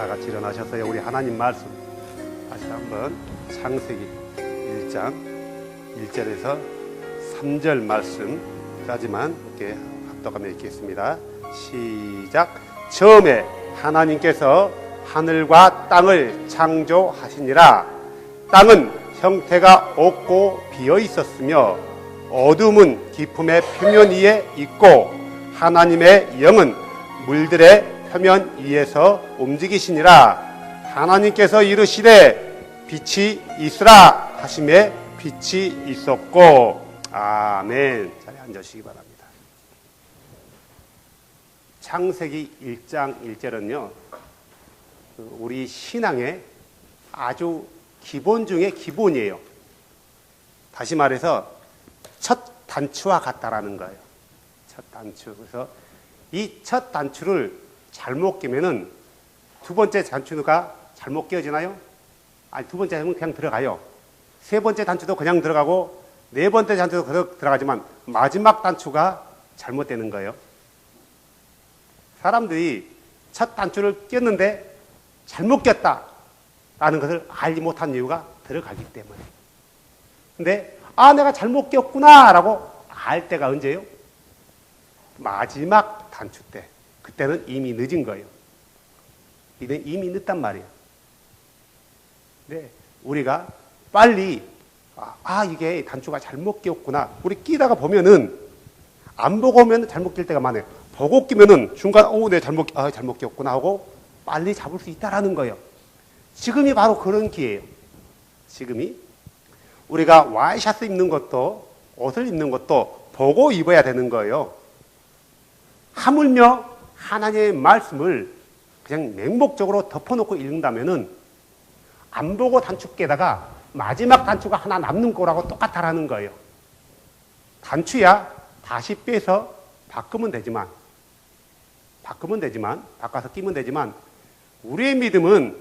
다 같이 일어나셔서요. 우리 하나님 말씀 다시 한번 창세기 1장 1절에서 3절 말씀까지만 이렇게 합독하며 읽겠습니다. 시작. 처음에 하나님께서 하늘과 땅을 창조하시니라. 땅은 형태가 없고 비어 있었으며 어둠은 깊음의 표면 위에 있고 하나님의 영은 물들의 표면 위에서 움직이시니라. 하나님께서 이르시되 빛이 있으라 하심에 빛이 있었고. 아멘. 자리에 앉으시기 바랍니다. 창세기 1장 1절은요 우리 신앙의 아주 기본 중에 기본이에요. 다시 말해서 첫 단추와 같다라는 거예요. 첫 단추. 그래서 이 첫 단추를 잘못 끼면은 두 번째 단추가 잘못 끼어지나요? 아니, 두 번째 단추는 그냥 들어가요. 세 번째 단추도 그냥 들어가고 네 번째 단추도 그냥 들어가지만 마지막 단추가 잘못되는 거예요. 사람들이 첫 단추를 꼈는데 잘못 꼈다라는 것을 알지 못한 이유가 들어가기 때문에. 근데 내가 잘못 꼈구나라고 알 때가 언제요? 마지막 단추 때. 그때는 이미 늦은 거예요. 이미 늦단 말이에요. 근데 우리가 빨리 이게 단추가 잘못 끼었구나. 우리 끼다가 보면은 안 보고 오면 잘못 낄 때가 많아요. 보고 끼면은 중간 내가 잘못 끼었구나 하고 빨리 잡을 수 있다라는 거예요. 지금이 바로 그런 기회예요. 지금이 우리가 와이셔츠 입는 것도 옷을 입는 것도 보고 입어야 되는 거예요. 하물며 하나님의 말씀을 그냥 맹목적으로 덮어놓고 읽는다면은 안 보고 단추 깨다가 마지막 단추가 하나 남는 거라고 똑같다라는 거예요. 단추야 다시 빼서 바꿔서 끼면 되지만 우리의 믿음은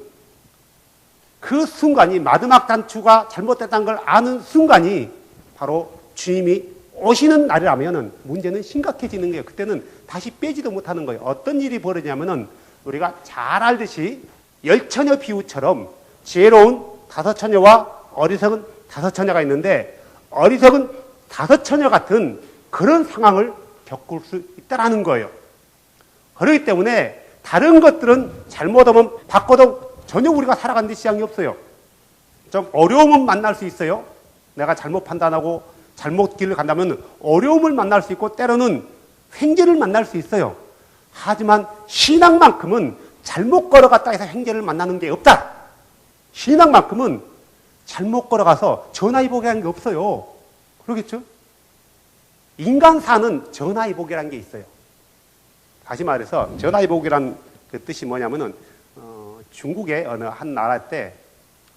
그 순간이 마지막 단추가 잘못됐다는 걸 아는 순간이 바로 주님이 오시는 날이라면 문제는 심각해지는 거예요. 그때는 다시 빼지도 못하는 거예요. 어떤 일이 벌어지냐면은 우리가 잘 알듯이 열처녀 비유처럼 지혜로운 5처녀와 어리석은 5처녀가 있는데 어리석은 5처녀 같은 그런 상황을 겪을 수 있다라는 거예요. 그렇기 때문에 다른 것들은 잘못하면 바꿔도 전혀 우리가 살아가는 데 지장이 없어요. 좀 어려움은 만날 수 있어요. 내가 잘못 판단하고 잘못 길을 간다면 어려움을 만날 수 있고 때로는 횡재를 만날 수 있어요. 하지만 신앙만큼은 잘못 걸어갔다 해서 횡재를 만나는 게 없다. 신앙만큼은 잘못 걸어가서 전화위복이라는 게 없어요. 그러겠죠? 인간사는 전화위복이라는 게 있어요. 다시 말해서 전화위복이라는 그 뜻이 뭐냐면은 중국의 어느 한 나라 때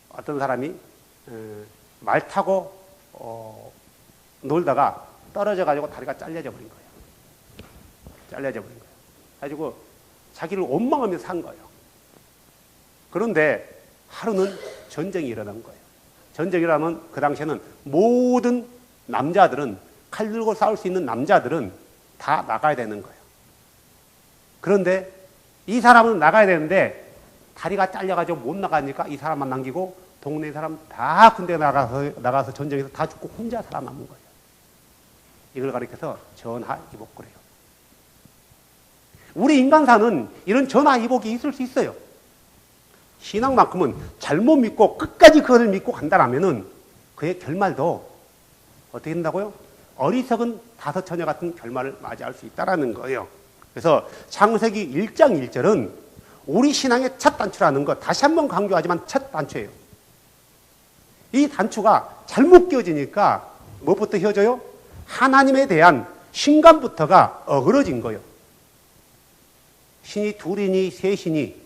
어떤 사람이 말 타고 놀다가 떨어져 가지고 다리가 잘려져 버린 거예요. 그래가지고 자기를 원망하면서 산 거예요. 그런데 하루는 전쟁이 일어난 거예요. 전쟁이라면 그 당시에는 모든 남자들은 칼 들고 싸울 수 있는 남자들은 다 나가야 되는 거예요. 그런데 이 사람은 나가야 되는데 다리가 잘려가지고 못 나가니까 이 사람만 남기고 동네 사람 다 군대 나가서 전쟁에서 다 죽고 혼자 살아남은 거예요. 이걸 가리켜서 전하이복 그래요. 우리 인간사는 이런 전하이복이 있을 수 있어요. 신앙만큼은 잘못 믿고 끝까지 그것을 믿고 간다라면은 그의 결말도 어떻게 된다고요? 어리석은 5처녀 같은 결말을 맞이할 수 있다라는 거예요. 그래서 창세기 1장 1절은 우리 신앙의 첫 단추라는 것 다시 한번 강조하지만 첫 단추예요. 이 단추가 잘못 끼워지니까 무엇부터 휘어져요? 하나님에 대한 신감부터가 어그러진 거예요. 신이 둘이니 셋이니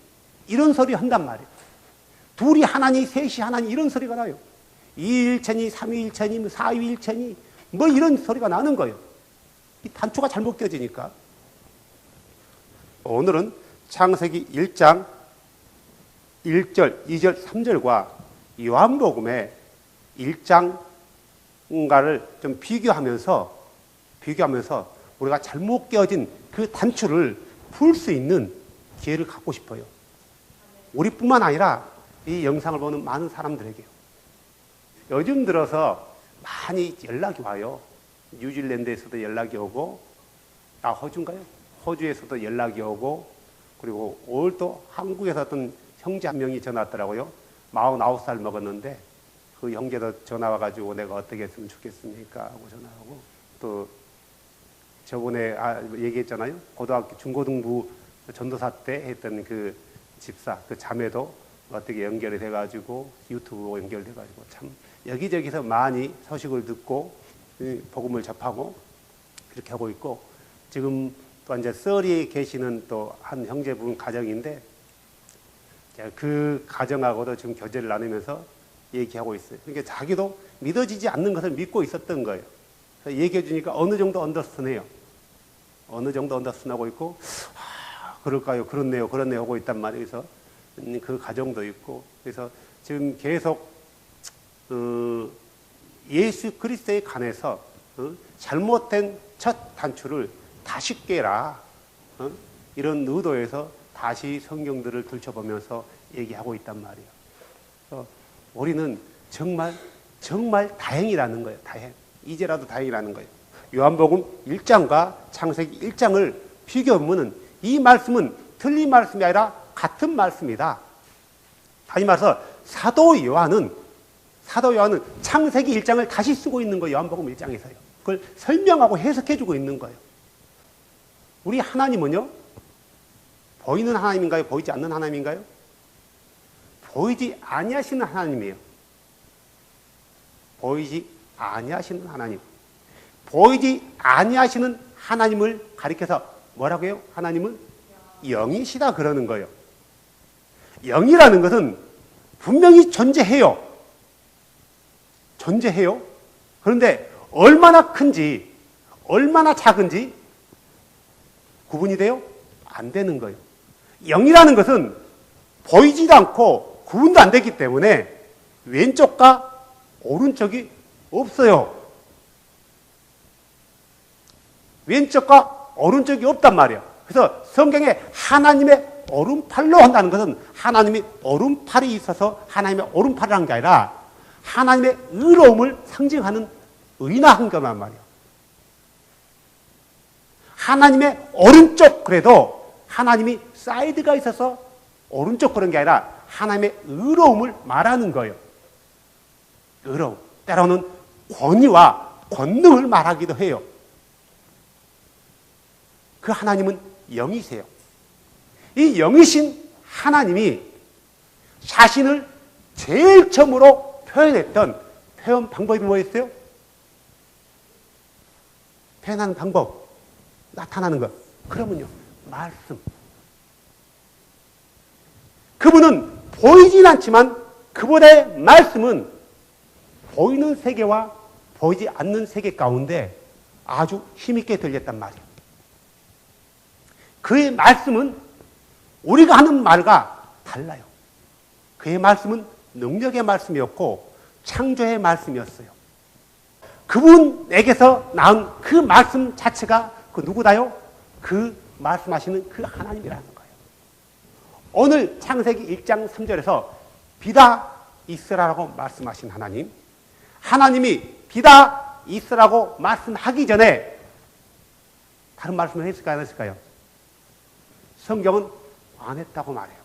이런 소리 한단 말이에요. 둘이 하나니 셋이 하나니 이런 소리가 나요. 이일체니 삼위일체니 사위일체니 뭐 이런 소리가 나는 거예요. 이 단추가 잘못 끼워지니까. 오늘은 창세기 1장 1절, 2절, 3절과 요한복음의 1장과를 좀 비교하면서 우리가 잘못 끼워진 그 단추를 풀 수 있는 기회를 갖고 싶어요. 우리뿐만 아니라 이 영상을 보는 많은 사람들에게요. 요즘 들어서 많이 연락이 와요. 뉴질랜드에서도 연락이 오고, 호주인가요? 호주에서도 연락이 오고, 그리고 오늘 또 한국에서 어떤 형제 한 명이 전화 왔더라고요. 49살 먹었는데 그 형제도 전화 와가지고 내가 어떻게 했으면 좋겠습니까? 하고 전화하고, 또 저번에 얘기했잖아요. 고등학교 중고등부 전도사 때 했던 그 집사, 그 자매도 어떻게 연결이 돼가지고 유튜브로 연결돼가지고 참 여기저기서 많이 소식을 듣고 복음을 접하고 그렇게 하고 있고, 지금 또 이제 썰이에 계시는 또 한 형제분 가정인데 그 가정하고도 지금 교제를 나누면서 얘기하고 있어요. 그러니까 자기도 믿어지지 않는 것을 믿고 있었던 거예요. 얘기해 주니까 어느 정도 언더스탠해요. 어느 정도 언더스탠하고 있고, 그럴까요? 그렇네요. 하고 있단 말이에요. 그래서 그 가정도 있고, 그래서 지금 계속 예수 그리스도에 관해서 잘못된 첫 단추를 다시 깨라, 이런 의도에서 다시 성경들을 들춰보면서 얘기하고 있단 말이에요. 그래서 우리는 정말 다행이라는 거예요. 이제라도 다행이라는 거예요. 요한복음 1장과 창세기 1장을 비교하면 이 말씀은 틀린 말씀이 아니라 같은 말씀이다. 다시 말해서 사도 요한은 창세기 1장을 다시 쓰고 있는 거예요. 요한복음 1장에서요. 그걸 설명하고 해석해주고 있는 거예요. 우리 하나님은요, 보이는 하나님인가요? 보이지 않는 하나님인가요? 보이지 아니하시는 하나님이에요. 보이지 아니하시는 하나님. 보이지 아니하시는 하나님을 가리켜서 뭐라고 해요? 하나님은 영이시다 그러는 거예요. 영이라는 것은 분명히 존재해요. 그런데 얼마나 큰지, 얼마나 작은지 구분이 돼요? 안 되는 거예요. 영이라는 것은 보이지도 않고 구분도 안 되기 때문에 왼쪽과 오른쪽이 없어요. 왼쪽과 오른쪽이 없단 말이에요. 그래서 성경에 하나님의 오른팔로 한다는 것은 하나님이 오른팔이 있어서 하나님의 오른팔을 한 게 아니라 하나님의 의로움을 상징하는 의인한 거란 말이에요. 하나님의 오른쪽, 그래도 하나님이 사이드가 있어서 오른쪽 그런 게 아니라 하나님의 의로움을 말하는 거예요. 의로움. 때로는 권위와 권능을 말하기도 해요. 그 하나님은 영이세요. 이 영이신 하나님이 자신을 제일 처음으로 표현했던 표현 방법이 뭐였어요? 표현하는 방법, 나타나는 것. 그러면요, 말씀. 그분은 보이진 않지만 그분의 말씀은 보이는 세계와 보이지 않는 세계 가운데 아주 힘있게 들렸단 말이에요. 그의 말씀은 우리가 하는 말과 달라요. 그의 말씀은 능력의 말씀이었고 창조의 말씀이었어요. 그분에게서 나온 그 말씀 자체가 그 누구다요? 그 말씀하시는 그 하나님이라는 거예요. 오늘 창세기 1장 3절에서 비다 있으라고 말씀하신 하나님, 하나님이 비다 있으라고 말씀하기 전에 다른 말씀을 했을까요? 안 했을까요? 성경은 안 했다고 말해요.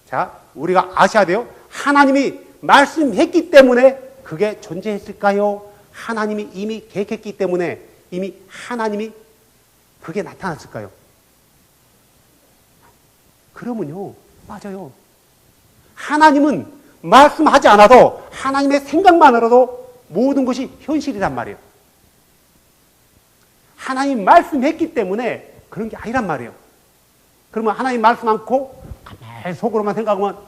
자, 우리가 아셔야 돼요. 하나님이 말씀했기 때문에 그게 존재했을까요? 하나님이 이미 계획했기 때문에 이미 하나님이 그게 나타났을까요? 그러면요, 맞아요. 하나님은 말씀하지 않아도 하나님의 생각만으로도 모든 것이 현실이란 말이에요. 하나님 말씀했기 때문에 그런 게 아니란 말이에요. 그러면 하나님 말씀 않고 가만히 속으로만 생각하면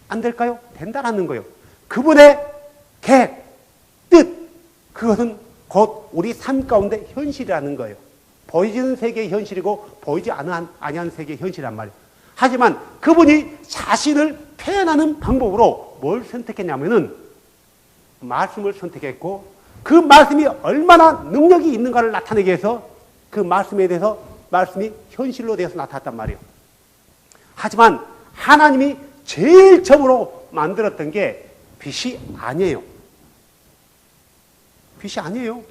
안 될까요? 된다라는 거예요. 그분의 계획, 뜻, 그것은 곧 우리 삶 가운데 현실이라는 거예요. 보이지는 세계의 현실이고 보이지 아니한 세계의 현실이란 말이에요. 하지만 그분이 자신을 표현하는 방법으로 뭘 선택했냐면은 말씀을 선택했고 그 말씀이 얼마나 능력이 있는가를 나타내기 위해서 그 말씀에 대해서 말씀이 현실로 되어서 나타났단 말이에요. 하지만 하나님이 제일 처음으로 만들었던 게 빛이 아니에요. 빛이 아니에요.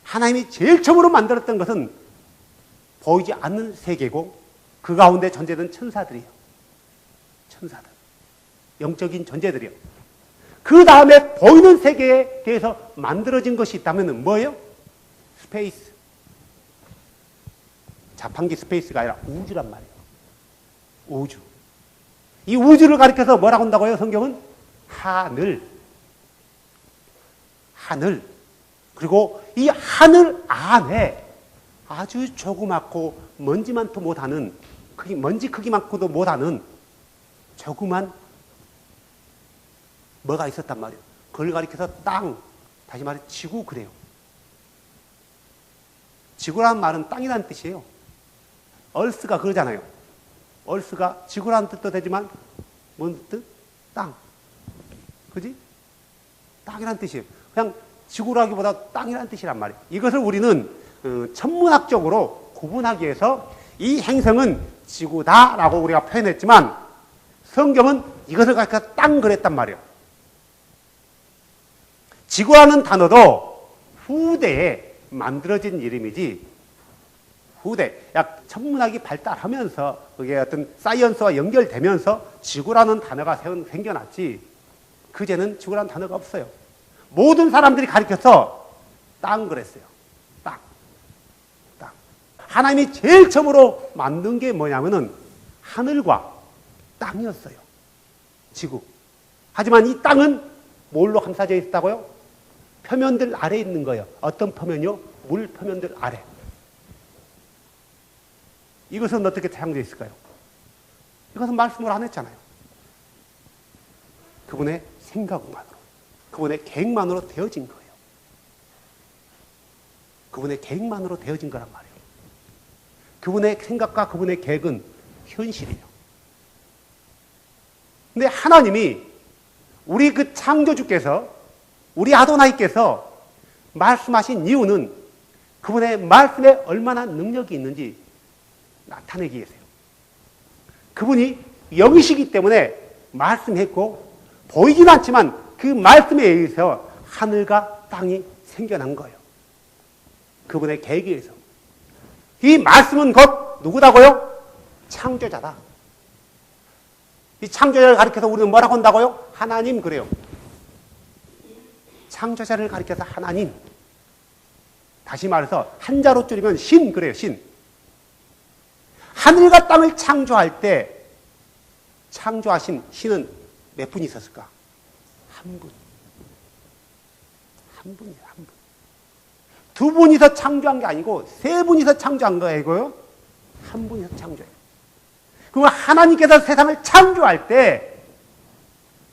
하나님이 제일 처음으로 만들었던 것은 보이지 않는 세계고 그 가운데 존재하는 천사들이에요. 천사들. 영적인 존재들이요. 그 다음에 보이는 세계에 대해서 만들어진 것이 있다면 뭐예요? 스페이스. 자판기 스페이스가 아니라 우주란 말이에요. 우주. 이 우주를 가리켜서 뭐라고 한다고요? 성경은 하늘. 하늘. 그리고 이 하늘 안에 아주 조그맣고 먼지만도 못하는, 먼지 크기만큼도 못하는 조그만 뭐가 있었단 말이에요. 그걸 가리켜서 땅, 다시 말해 지구 그래요. 지구라는 말은 땅이라는 뜻이에요. 얼스가 그러잖아요. 얼스가 지구라는 뜻도 되지만 뭔 뜻? 땅. 그지? 땅이라는 뜻이에요. 그냥 지구라기보다 땅이라는 뜻이란 말이에요. 이것을 우리는 천문학적으로 구분하기 위해서 이 행성은 지구다라고 우리가 표현했지만 성경은 이것을 가리켜 땅 그랬단 말이에요. 지구라는 단어도 후대에 만들어진 이름이지, 후대, 약 천문학이 발달하면서 그게 어떤 사이언스와 연결되면서 지구라는 단어가 생겨났지, 그제는 지구라는 단어가 없어요. 모든 사람들이 가리켜서 땅 그랬어요. 땅. 땅. 하나님이 제일 처음으로 만든 게 뭐냐면은 하늘과 땅이었어요. 지구. 하지만 이 땅은 뭘로 감싸져 있다고요? 표면들 아래에 있는 거예요. 어떤 표면이요? 물 표면들 아래. 이것은 어떻게 창조되어 있을까요? 이것은 말씀을 안 했잖아요. 그분의 생각만으로, 그분의 계획만으로 되어진 거예요. 그분의 계획만으로 되어진 거란 말이에요. 그분의 생각과 그분의 계획은 현실이에요. 근데 하나님이 우리 그 창조주께서, 우리 아도나이께서 말씀하신 이유는 그분의 말씀에 얼마나 능력이 있는지 나타내기 위해서요. 그분이 영이시기 때문에 말씀했고 보이진 않지만 그 말씀에 의해서 하늘과 땅이 생겨난 거예요. 그분의 계획에 의해서. 이 말씀은 곧 누구다고요? 창조자다. 이 창조자를 가리켜서 우리는 뭐라고 한다고요? 하나님 그래요. 창조자를 가리켜서 하나님. 다시 말해서 한자로 줄이면 신 그래요. 신. 하늘과 땅을 창조할 때 창조하신 신은 몇 분이 있었을까? 한 분. 한 분이에요. 한 분. 두 분이서 창조한 게 아니고 세 분이서 창조한 거예요. 한 분이서 창조해요. 그럼 하나님께서 세상을 창조할 때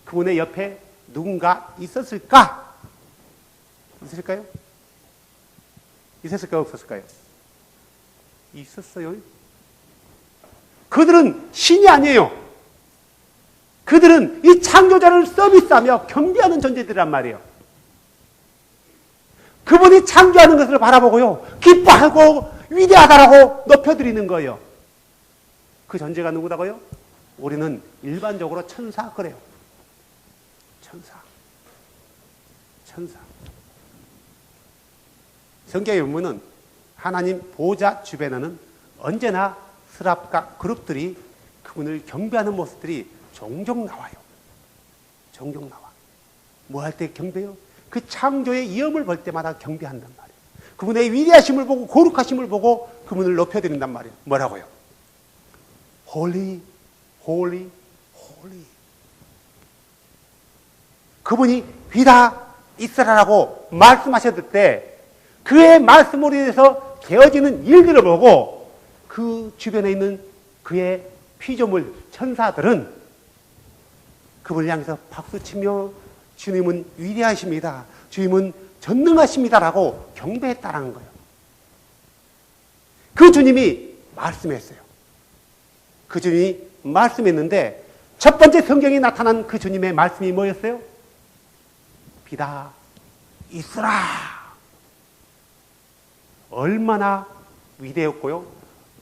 그분의 옆에 누군가 있었을까? 있었을까요? 있었을까요? 없었을까요? 있었어요. 그들은 신이 아니에요. 그들은 이 창조자를 서비스하며 경배하는 존재들이란 말이에요. 그분이 창조하는 것을 바라보고요, 기뻐하고 위대하다라고 높여드리는 거예요. 그 존재가 누구다고요? 우리는 일반적으로 천사 그래요. 천사. 천사. 성경에 보면은 하나님 보좌 주변에는 언제나 스랍과 그룹들이 그분을 경배하는 모습들이 종종 나와요. 종종 나와. 뭐 할 때 경배요? 그 창조의 이엄을 볼 때마다 경배한단 말이에요. 그분의 위대하심을 보고 거룩하심을 보고 그분을 높여드린단 말이에요. 뭐라고요? Holy, holy, holy. 그분이 위다 있으라라고 말씀하셨을 때 그의 말씀으로 인해서 되어지는 일들을 보고 그 주변에 있는 그의 피조물 천사들은 그분을 향해서 박수치며 주님은 위대하십니다. 주님은 전능하십니다라고 경배했다라는 거예요. 그 주님이 말씀했어요. 그 주님이 말씀했는데 첫 번째 성경에 나타난 그 주님의 말씀이 뭐였어요? 비다 있으라. 얼마나 위대했고요.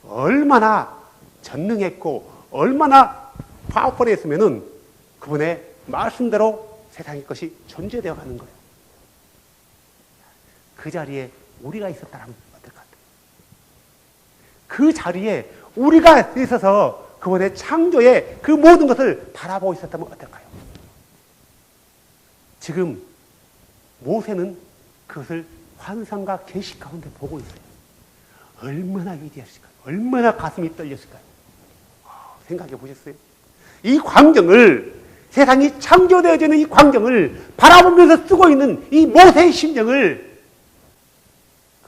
얼마나 전능했고 얼마나 파워풀했으면은 그분의 말씀대로 세상의 것이 존재되어 가는 거예요. 그 자리에 우리가 있었다면 어떨 것 같아요? 그 자리에 우리가 있어서 그분의 창조의 그 모든 것을 바라보고 있었다면 어떨까요? 지금 모세는 그것을 환상과 계시 가운데 보고 있어요. 얼마나 위대했을까요? 얼마나 가슴이 떨렸을까요? 생각해 보셨어요? 이 광경을, 세상이 창조되어지는 이 광경을 바라보면서 쓰고 있는 이 모세의 심정을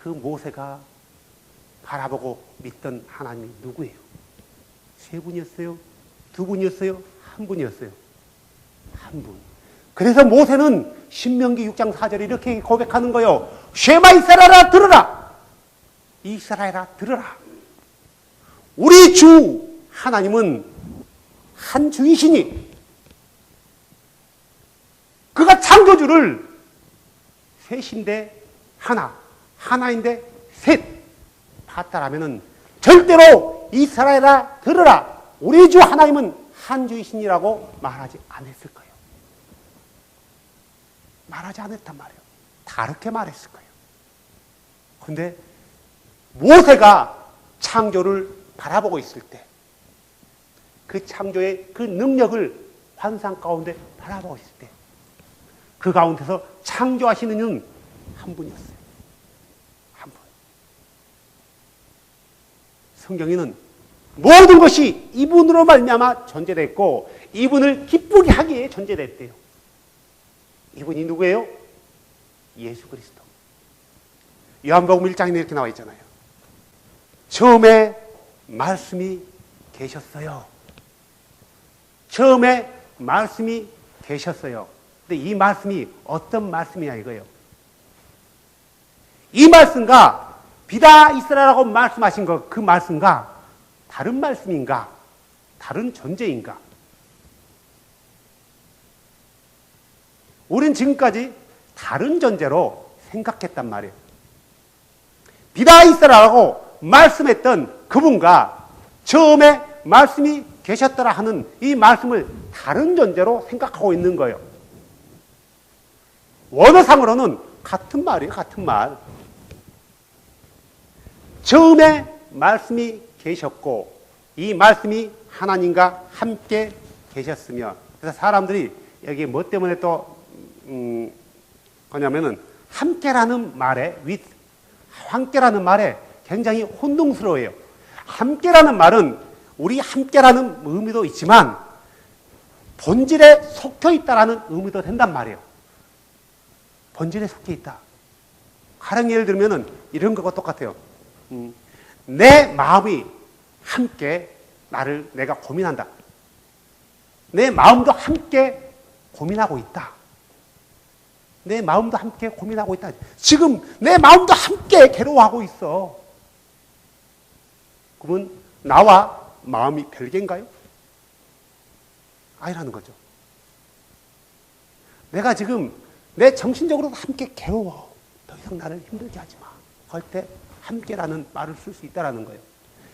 그 모세가 바라보고 믿던 하나님이 누구예요? 세 분이었어요? 두 분이었어요? 한 분이었어요? 한 분. 그래서 모세는 신명기 6장 4절에 이렇게 고백하는 거예요. 쉐마 이스라엘아 들으라. 이스라엘아 들으라. 우리 주 하나님은 한 주이시니 그가 창조주를 셋인데 하나, 하나인데 셋 봤다라면은 절대로 이스라엘아 들으라. 우리 주 하나님은 한 주이시니라고 말하지 않았을 거예요. 말하지 않았단 말이에요. 다르게 말했을 거예요. 근데 모세가 창조를 바라보고 있을 때 그 창조의 그 능력을 환상 가운데 바라보고 있을 때 그 가운데서 창조하시는 이는 한 분이었어요. 한 분. 성경에는 모든 것이 이분으로 말미암아 존재됐고 이분을 기쁘게 하기에 존재됐대요. 이분이 누구예요? 예수 그리스도. 요한복음 1장에 이렇게 나와 있잖아요. 처음에 말씀이 계셨어요. 처음에 말씀이 계셨어요. 근데 이 말씀이 어떤 말씀이냐 이거예요. 이 말씀과 비다 이스라라고 말씀하신 것, 그 말씀과 다른 말씀인가? 다른 존재인가? 우린 지금까지 다른 존재로 생각했단 말이에요. 비다 이스라라고 말씀했던 그분과 처음에 말씀이 계셨더라 하는 이 말씀을 다른 존재로 생각하고 있는 거예요. 원어상으로는 같은 말이에요. 같은 말. 처음에 말씀이 계셨고 이 말씀이 하나님과 함께 계셨으며, 그래서 사람들이 여기 뭐 때문에 또 뭐냐면은 함께라는 말에 함께라는 말에 굉장히 혼동스러워요. 함께라는 말은 우리 함께라는 의미도 있지만 본질에 속혀 있다라는 의미도 된단 말이에요. 본질에 속혀 있다. 가령 예를 들면은 이런 거가 똑같아요. 내 마음이 함께 내가 고민한다. 내 마음도 함께 고민하고 있다. 내 마음도 함께 고민하고 있다. 지금 내 마음도 함께 괴로워하고 있어. 그러면 나와 마음이 별개인가요? 아니라는 거죠. 내가 지금 내 정신적으로도 함께 괴로워. 더 이상 나를 힘들게 하지 마. 할 때 함께라는 말을 쓸 수 있다라는 거예요.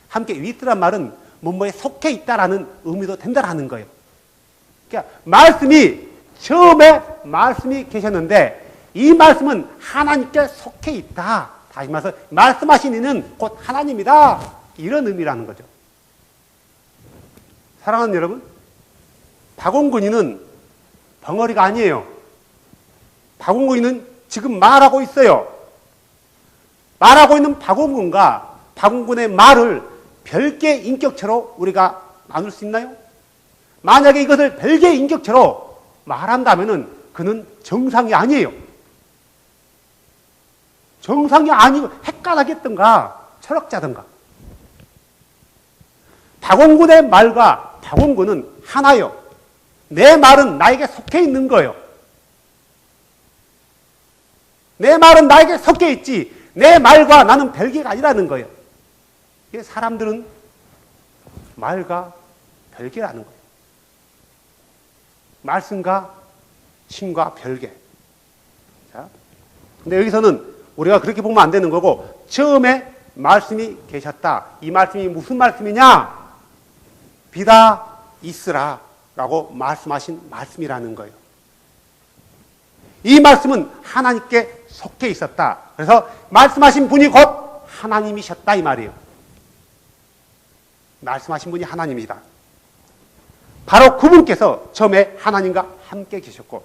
함께 위트란 말은 뭐뭐에 속해 있다라는 의미도 된다라는 거예요. 그러니까 말씀이 처음에 말씀이 계셨는데 이 말씀은 하나님께 속해 있다. 다시 말해서 말씀하신 이는 곧 하나님이다. 이런 의미라는 거죠. 사랑하는 여러분, 박원근이는 벙어리가 아니에요. 박원근이는 지금 말하고 있어요. 말하고 있는 박원근과 박원근의 말을 별개의 인격체로 우리가 나눌 수 있나요? 만약에 이것을 별개의 인격체로 말한다면은 그는 정상이 아니에요. 정상이 아니고 헷갈하겠던가 철학자던가. 박원근의 말과 박원근은 하나요. 내 말은 나에게 속해 있는 거예요. 내 말은 나에게 속해 있지 내 말과 나는 별개가 아니라는 거예요. 사람들은 말과 별개라는 거예요. 말씀과 신과 별개. 자, 근데 여기서는 우리가 그렇게 보면 안 되는 거고, 처음에 말씀이 계셨다. 이 말씀이 무슨 말씀이냐? 비다 있으라 라고 말씀하신 말씀이라는 거예요. 이 말씀은 하나님께 속해 있었다. 그래서 말씀하신 분이 곧 하나님이셨다 이 말이에요. 말씀하신 분이 하나님이다. 바로 그분께서 처음에 하나님과 함께 계셨고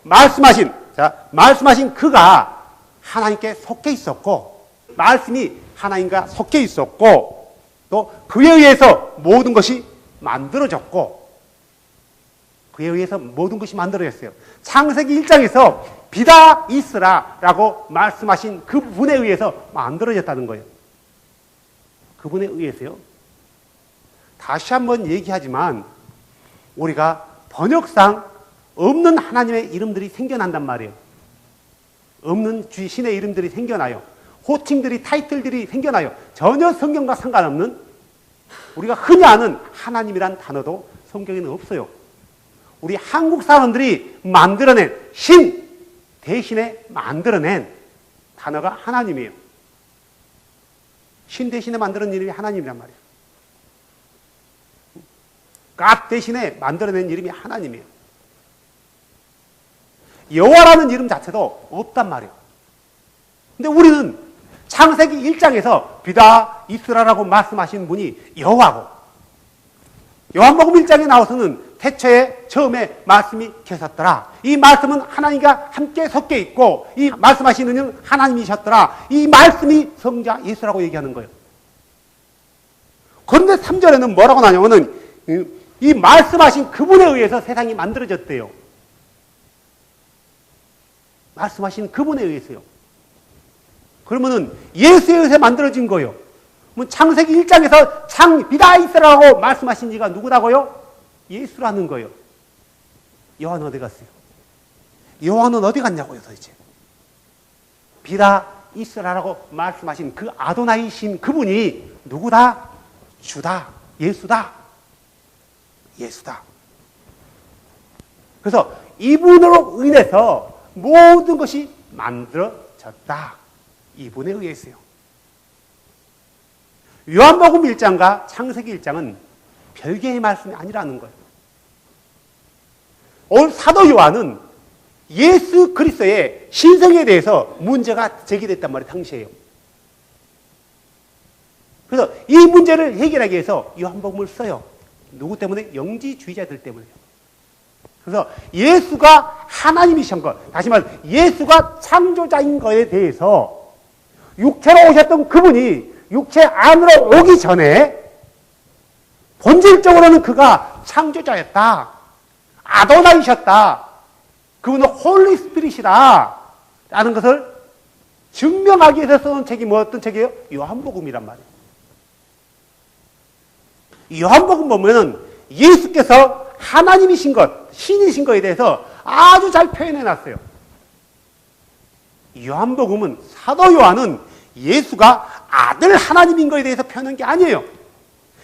말씀하신 그가 하나님께 속해 있었고 말씀이 하나님과 속해 있었고 또 그에 의해서 모든 것이 만들어졌고 그에 의해서 모든 것이 만들어졌어요. 창세기 1장에서 비다 있으라 라고 말씀하신 그분에 의해서 만들어졌다는 거예요. 그분에 의해서요. 다시 한번 얘기하지만 우리가 번역상 없는 하나님의 이름들이 생겨난단 말이에요. 없는 신의 이름들이 생겨나요. 호칭들이 타이틀들이 생겨나요. 전혀 성경과 상관없는 우리가 흔히 아는 하나님이란 단어도 성경에는 없어요. 우리 한국 사람들이 만들어낸 신 대신에 만들어낸 단어가 하나님이에요. 신 대신에 만들어낸 이름이 하나님이란 말이에요. God 대신에 만들어낸 이름이 하나님이에요. 여호와라는 이름 자체도 없단 말이에요. 근데 우리는 창세기 1장에서 비다 있으라라고 말씀하신 분이 여호와고 요한복음 1장에 나와서는 태초에 처음에 말씀이 계셨더라. 이 말씀은 하나님과 함께 섞여 있고 이 말씀하시는 이는 하나님이셨더라. 이 말씀이 성자 예수라고 얘기하는 거예요. 그런데 3절에는 뭐라고 나냐면은 이 말씀하신 그분에 의해서 세상이 만들어졌대요. 말씀하신 그분에 의해서요. 그러면은 예수에 의해서 만들어진 거예요. 창세기 1장에서 비다 있으라고 말씀하신 이가 누구라고요? 예수라는 거예요. 요한은 어디 갔어요? 요한은 어디 갔냐고요, 도대체? 비다 있으라고 말씀하신 그 아도나이신 그분이 누구다? 주다. 예수다. 예수다. 그래서 이분으로 인해서 모든 것이 만들어졌다. 이분에 의해서요. 요한복음 1장과 창세기 1장은 별개의 말씀이 아니라는 거예요. 오늘 사도 요한은 예수 그리스도의 신성에 대해서 문제가 제기됐단 말이에요. 당시에요. 그래서 이 문제를 해결하기 위해서 요한복음을 써요. 누구 때문에? 영지주의자들 때문에요. 그래서 예수가 하나님이신 것, 다시 말해서 예수가 창조자인 것에 대해서 육체로 오셨던 그분이 육체 안으로 오기 전에 본질적으로는 그가 창조자였다. 아도나이셨다. 그분은 홀리 스피릿이다. 라는 것을 증명하기 위해서 써놓은 책이 어떤 책이에요? 요한복음이란 말이에요. 요한복음 보면은 예수께서 하나님이신 것, 신이신 것에 대해서 아주 잘 표현해 놨어요. 요한복음은, 사도 요한은 예수가 아들 하나님인 것에 대해서 표현한 게 아니에요.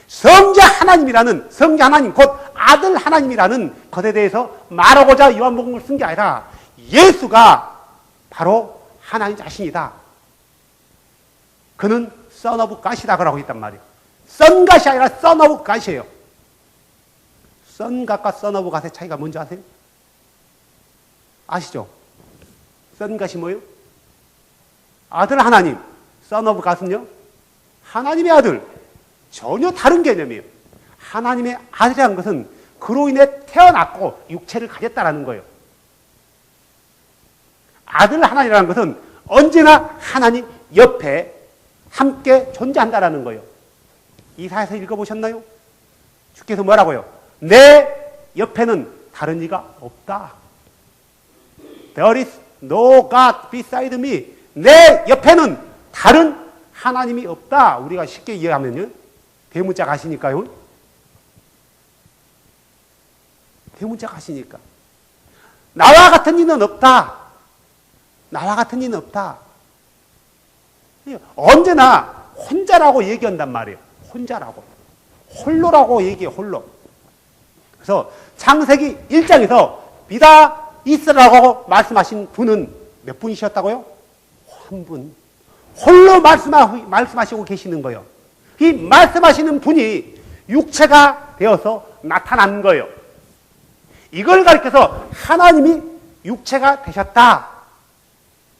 성자 하나님이라는, 성자 하나님, 곧 아들 하나님이라는 것에 대해서 말하고자 요한복음을 쓴 게 아니라 예수가 바로 하나님 자신이다. 그는 Son of God이다. 그러고 있단 말이에요. Son God이 아니라 Son of God이에요. Son God과 Son of God의 차이가 뭔지 아세요? 아시죠? Son God이 뭐예요? 아들 하나님. Son of God은요? 하나님의 아들. 전혀 다른 개념이에요. 하나님의 아들이라는 것은 그로 인해 태어났고 육체를 가졌다라는 거예요. 아들 하나님이라는 것은 언제나 하나님 옆에 함께 존재한다라는 거예요. 이사야서 읽어보셨나요? 주께서 뭐라고요? 내 옆에는 다른 이가 없다. There is no God beside me. 내 옆에는 다른 하나님이 없다. 우리가 쉽게 이해하면요. 대문자 가시니까요. 대문자 가시니까. 나와 같은 이는 없다. 나와 같은 이는 없다. 언제나 혼자라고 얘기한단 말이에요. 혼자라고. 홀로라고 얘기해요. 홀로. 그래서 창세기 1장에서 비다 있으라고 말씀하신 분은 몇 분이셨다고요? 한 분. 홀로 말씀하시고 계시는 거예요. 이 말씀하시는 분이 육체가 되어서 나타난 거예요. 이걸 가리켜서 하나님이 육체가 되셨다.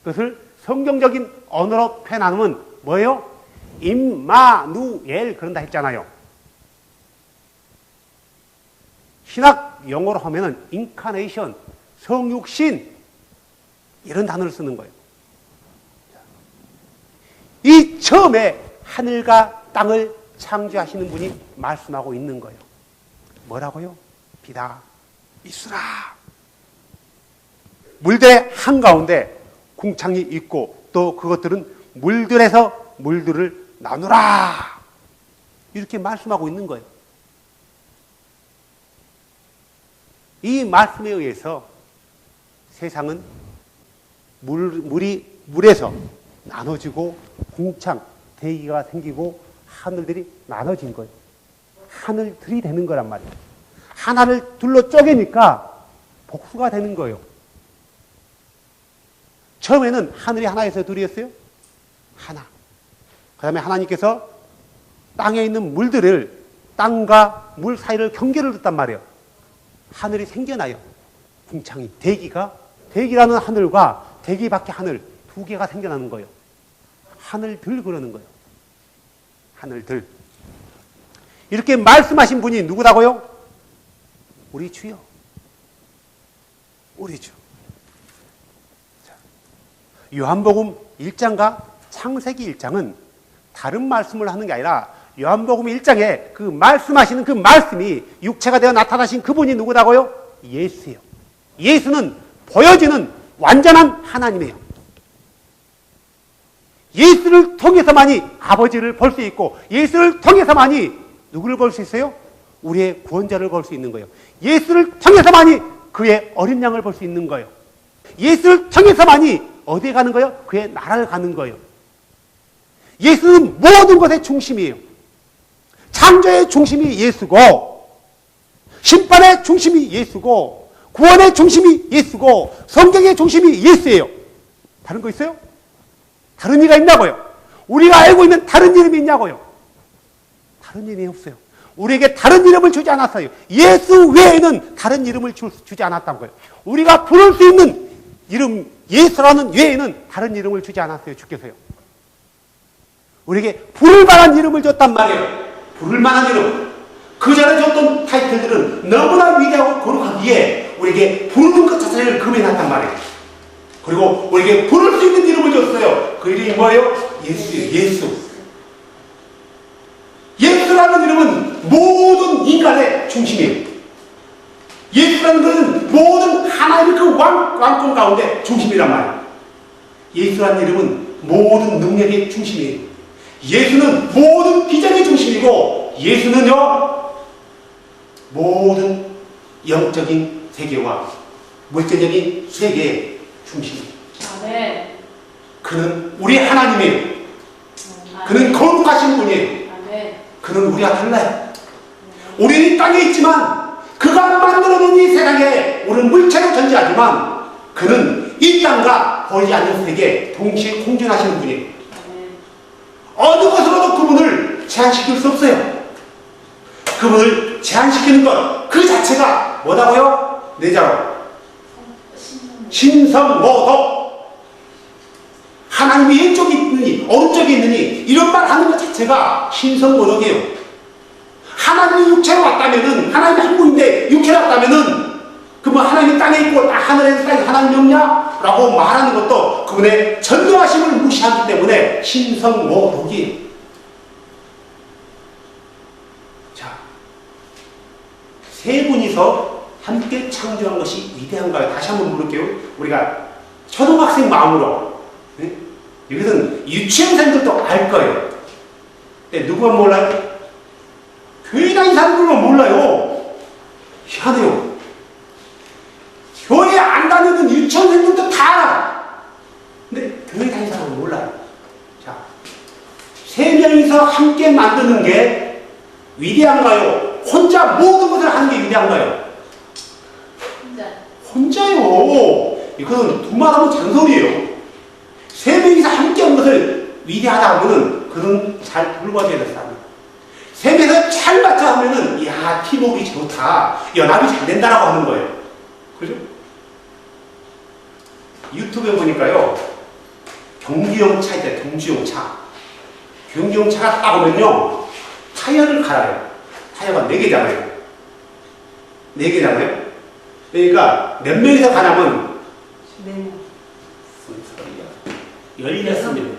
그것을 성경적인 언어로 표현하면 뭐예요? 임마누엘 그런다 했잖아요. 신학 용어로 하면은 인카네이션, 성육신 이런 단어를 쓰는 거예요. 이 처음에 하늘과 땅을 창조하시는 분이 말씀하고 있는 거예요. 뭐라고요? 비다 있으라. 물들의 한가운데 궁창이 있고 또 그것들은 물들에서 물들을 나누라. 이렇게 말씀하고 있는 거예요. 이 말씀에 의해서 세상은 물에서 나눠지고 궁창, 대기가 생기고 하늘들이 나눠진 거예요. 하늘들이 되는 거란 말이에요. 하나를 둘러 쪼개니까 복수가 되는 거예요. 처음에는 하늘이 하나에서 둘이었어요? 하나. 그 다음에 하나님께서 땅에 있는 물들을 땅과 물 사이를 경계를 뒀단 말이에요. 하늘이 생겨나요. 궁창이. 대기라는 하늘과 대기 밖의 하늘 두 개가 생겨나는 거예요. 하늘들 그러는 거예요. 하늘들. 이렇게 말씀하신 분이 누구라고요? 우리 주요. 우리 주. 요한복음 1장과 창세기 1장은 다른 말씀을 하는 게 아니라 요한복음 1장에 그 말씀하시는 그 말씀이 육체가 되어 나타나신 그분이 누구라고요? 예수예요. 예수는 보여지는 완전한 하나님이에요. 예수를 통해서만이 아버지를 볼 수 있고 예수를 통해서만이 누구를 볼 수 있어요? 우리의 구원자를 볼 수 있는 거예요. 예수를 통해서만이 그의 어린 양을 볼 수 있는 거예요. 예수를 통해서만이 어디에 가는 거예요? 그의 나라를 가는 거예요. 예수는 모든 것의 중심이에요. 창조의 중심이 예수고 심판의 중심이 예수고 구원의 중심이 예수고 성경의 중심이 예수예요. 다른 거 있어요? 다른 이가 있냐고요? 우리가 알고 있는 다른 이름이 있냐고요? 다른 이름이 없어요. 우리에게 다른 이름을 주지 않았어요. 예수 외에는 다른 이름을 주지 않았다는 거예요. 우리가 부를 수 있는 이름 예수라는 외에는 다른 이름을 주지 않았어요. 주께서요. 우리에게 부를 만한 이름을 줬단 말이에요. 부를 만한 이름. 그 전에 줬던 타이틀들은 너무나 위대하고 거룩하기에 우리에게 부르는 것 자체를 금해놨단 말이에요. 그리고 우리에게 부를 수 있는 이름을 줬어요. 그 이름이 뭐예요? 예수예요. 예수. 예수라는 이름은 모든 인간의 중심이에요. 예수라는 것은 모든 하나님의 그 왕권 가운데 중심이란 말이에요. 예수라는 이름은 모든 능력의 중심이에요. 예수는 모든 기적의 중심이고 예수는요 모든 영적인 세계와 물질적인 세계의 중심이에요. 아멘. 그는 우리 하나님이에요. 그는 거룩하신 분이에요. 아멘. 그는 우리와 달라요. 우리는 땅에 있지만 그가 만들어놓은 이 세상에 우리는 물체로 존재하지만 그는 이 땅과 보이지 않는 세계에 동시에 공존하시는 분이에요. 어느 것으로도 그분을 제한시킬 수 없어요. 그분을 제한시키는 것, 그 자체가 뭐다고요? 내자로. 신성모독. 하나님이 왼쪽에 있느니, 오른쪽에 있느니, 이런 말 하는 것 자체가 신성모독이에요. 하나님이 육체로 왔다면은, 하나님이 한 분인데 육체로 왔다면은, 그러면 하나님이 땅에 있고 하늘에 있는 하나님이 없냐? 라고 말하는 것도 그분의 전능하심을 무시하기 때문에 신성모독이에요. 자, 세 분이서 함께 창조한 것이 위대한가요? 다시 한번 물을게요. 우리가 초등학생 마음으로, 네? 여기서는 유치원생들도 알 거예요. 근데 누구만 몰라요? 교회 다니는 사람들만 몰라요. 희한해요. 교회 안 다니는 유치원생들도 다 알아. 근데 교회 다니는 사람은 몰라요. 자, 세 명이서 함께 만드는 게 위대한가요? 혼자 모든 것을 하는 게 위대한가요? 혼자요. 이거는 두말하면 잔소리예요. 세 명이서 함께 한 것을 위대하다 하면은 그는 잘 불과해야 될 사람이에요. 셈에서 잘 맞춰 하면은, 야, 팀워크가 좋다. 연합이 잘 된다라고 하는 거예요. 그죠? 유튜브에 보니까요, 경기용 차 있잖아요. 경주용 차. 경주용 차가 딱 오면요, 타이어를 갈아요. 타이어가 4개잖아요. 4개잖아요. 그러니까 몇 명이서 가냐면, 16명.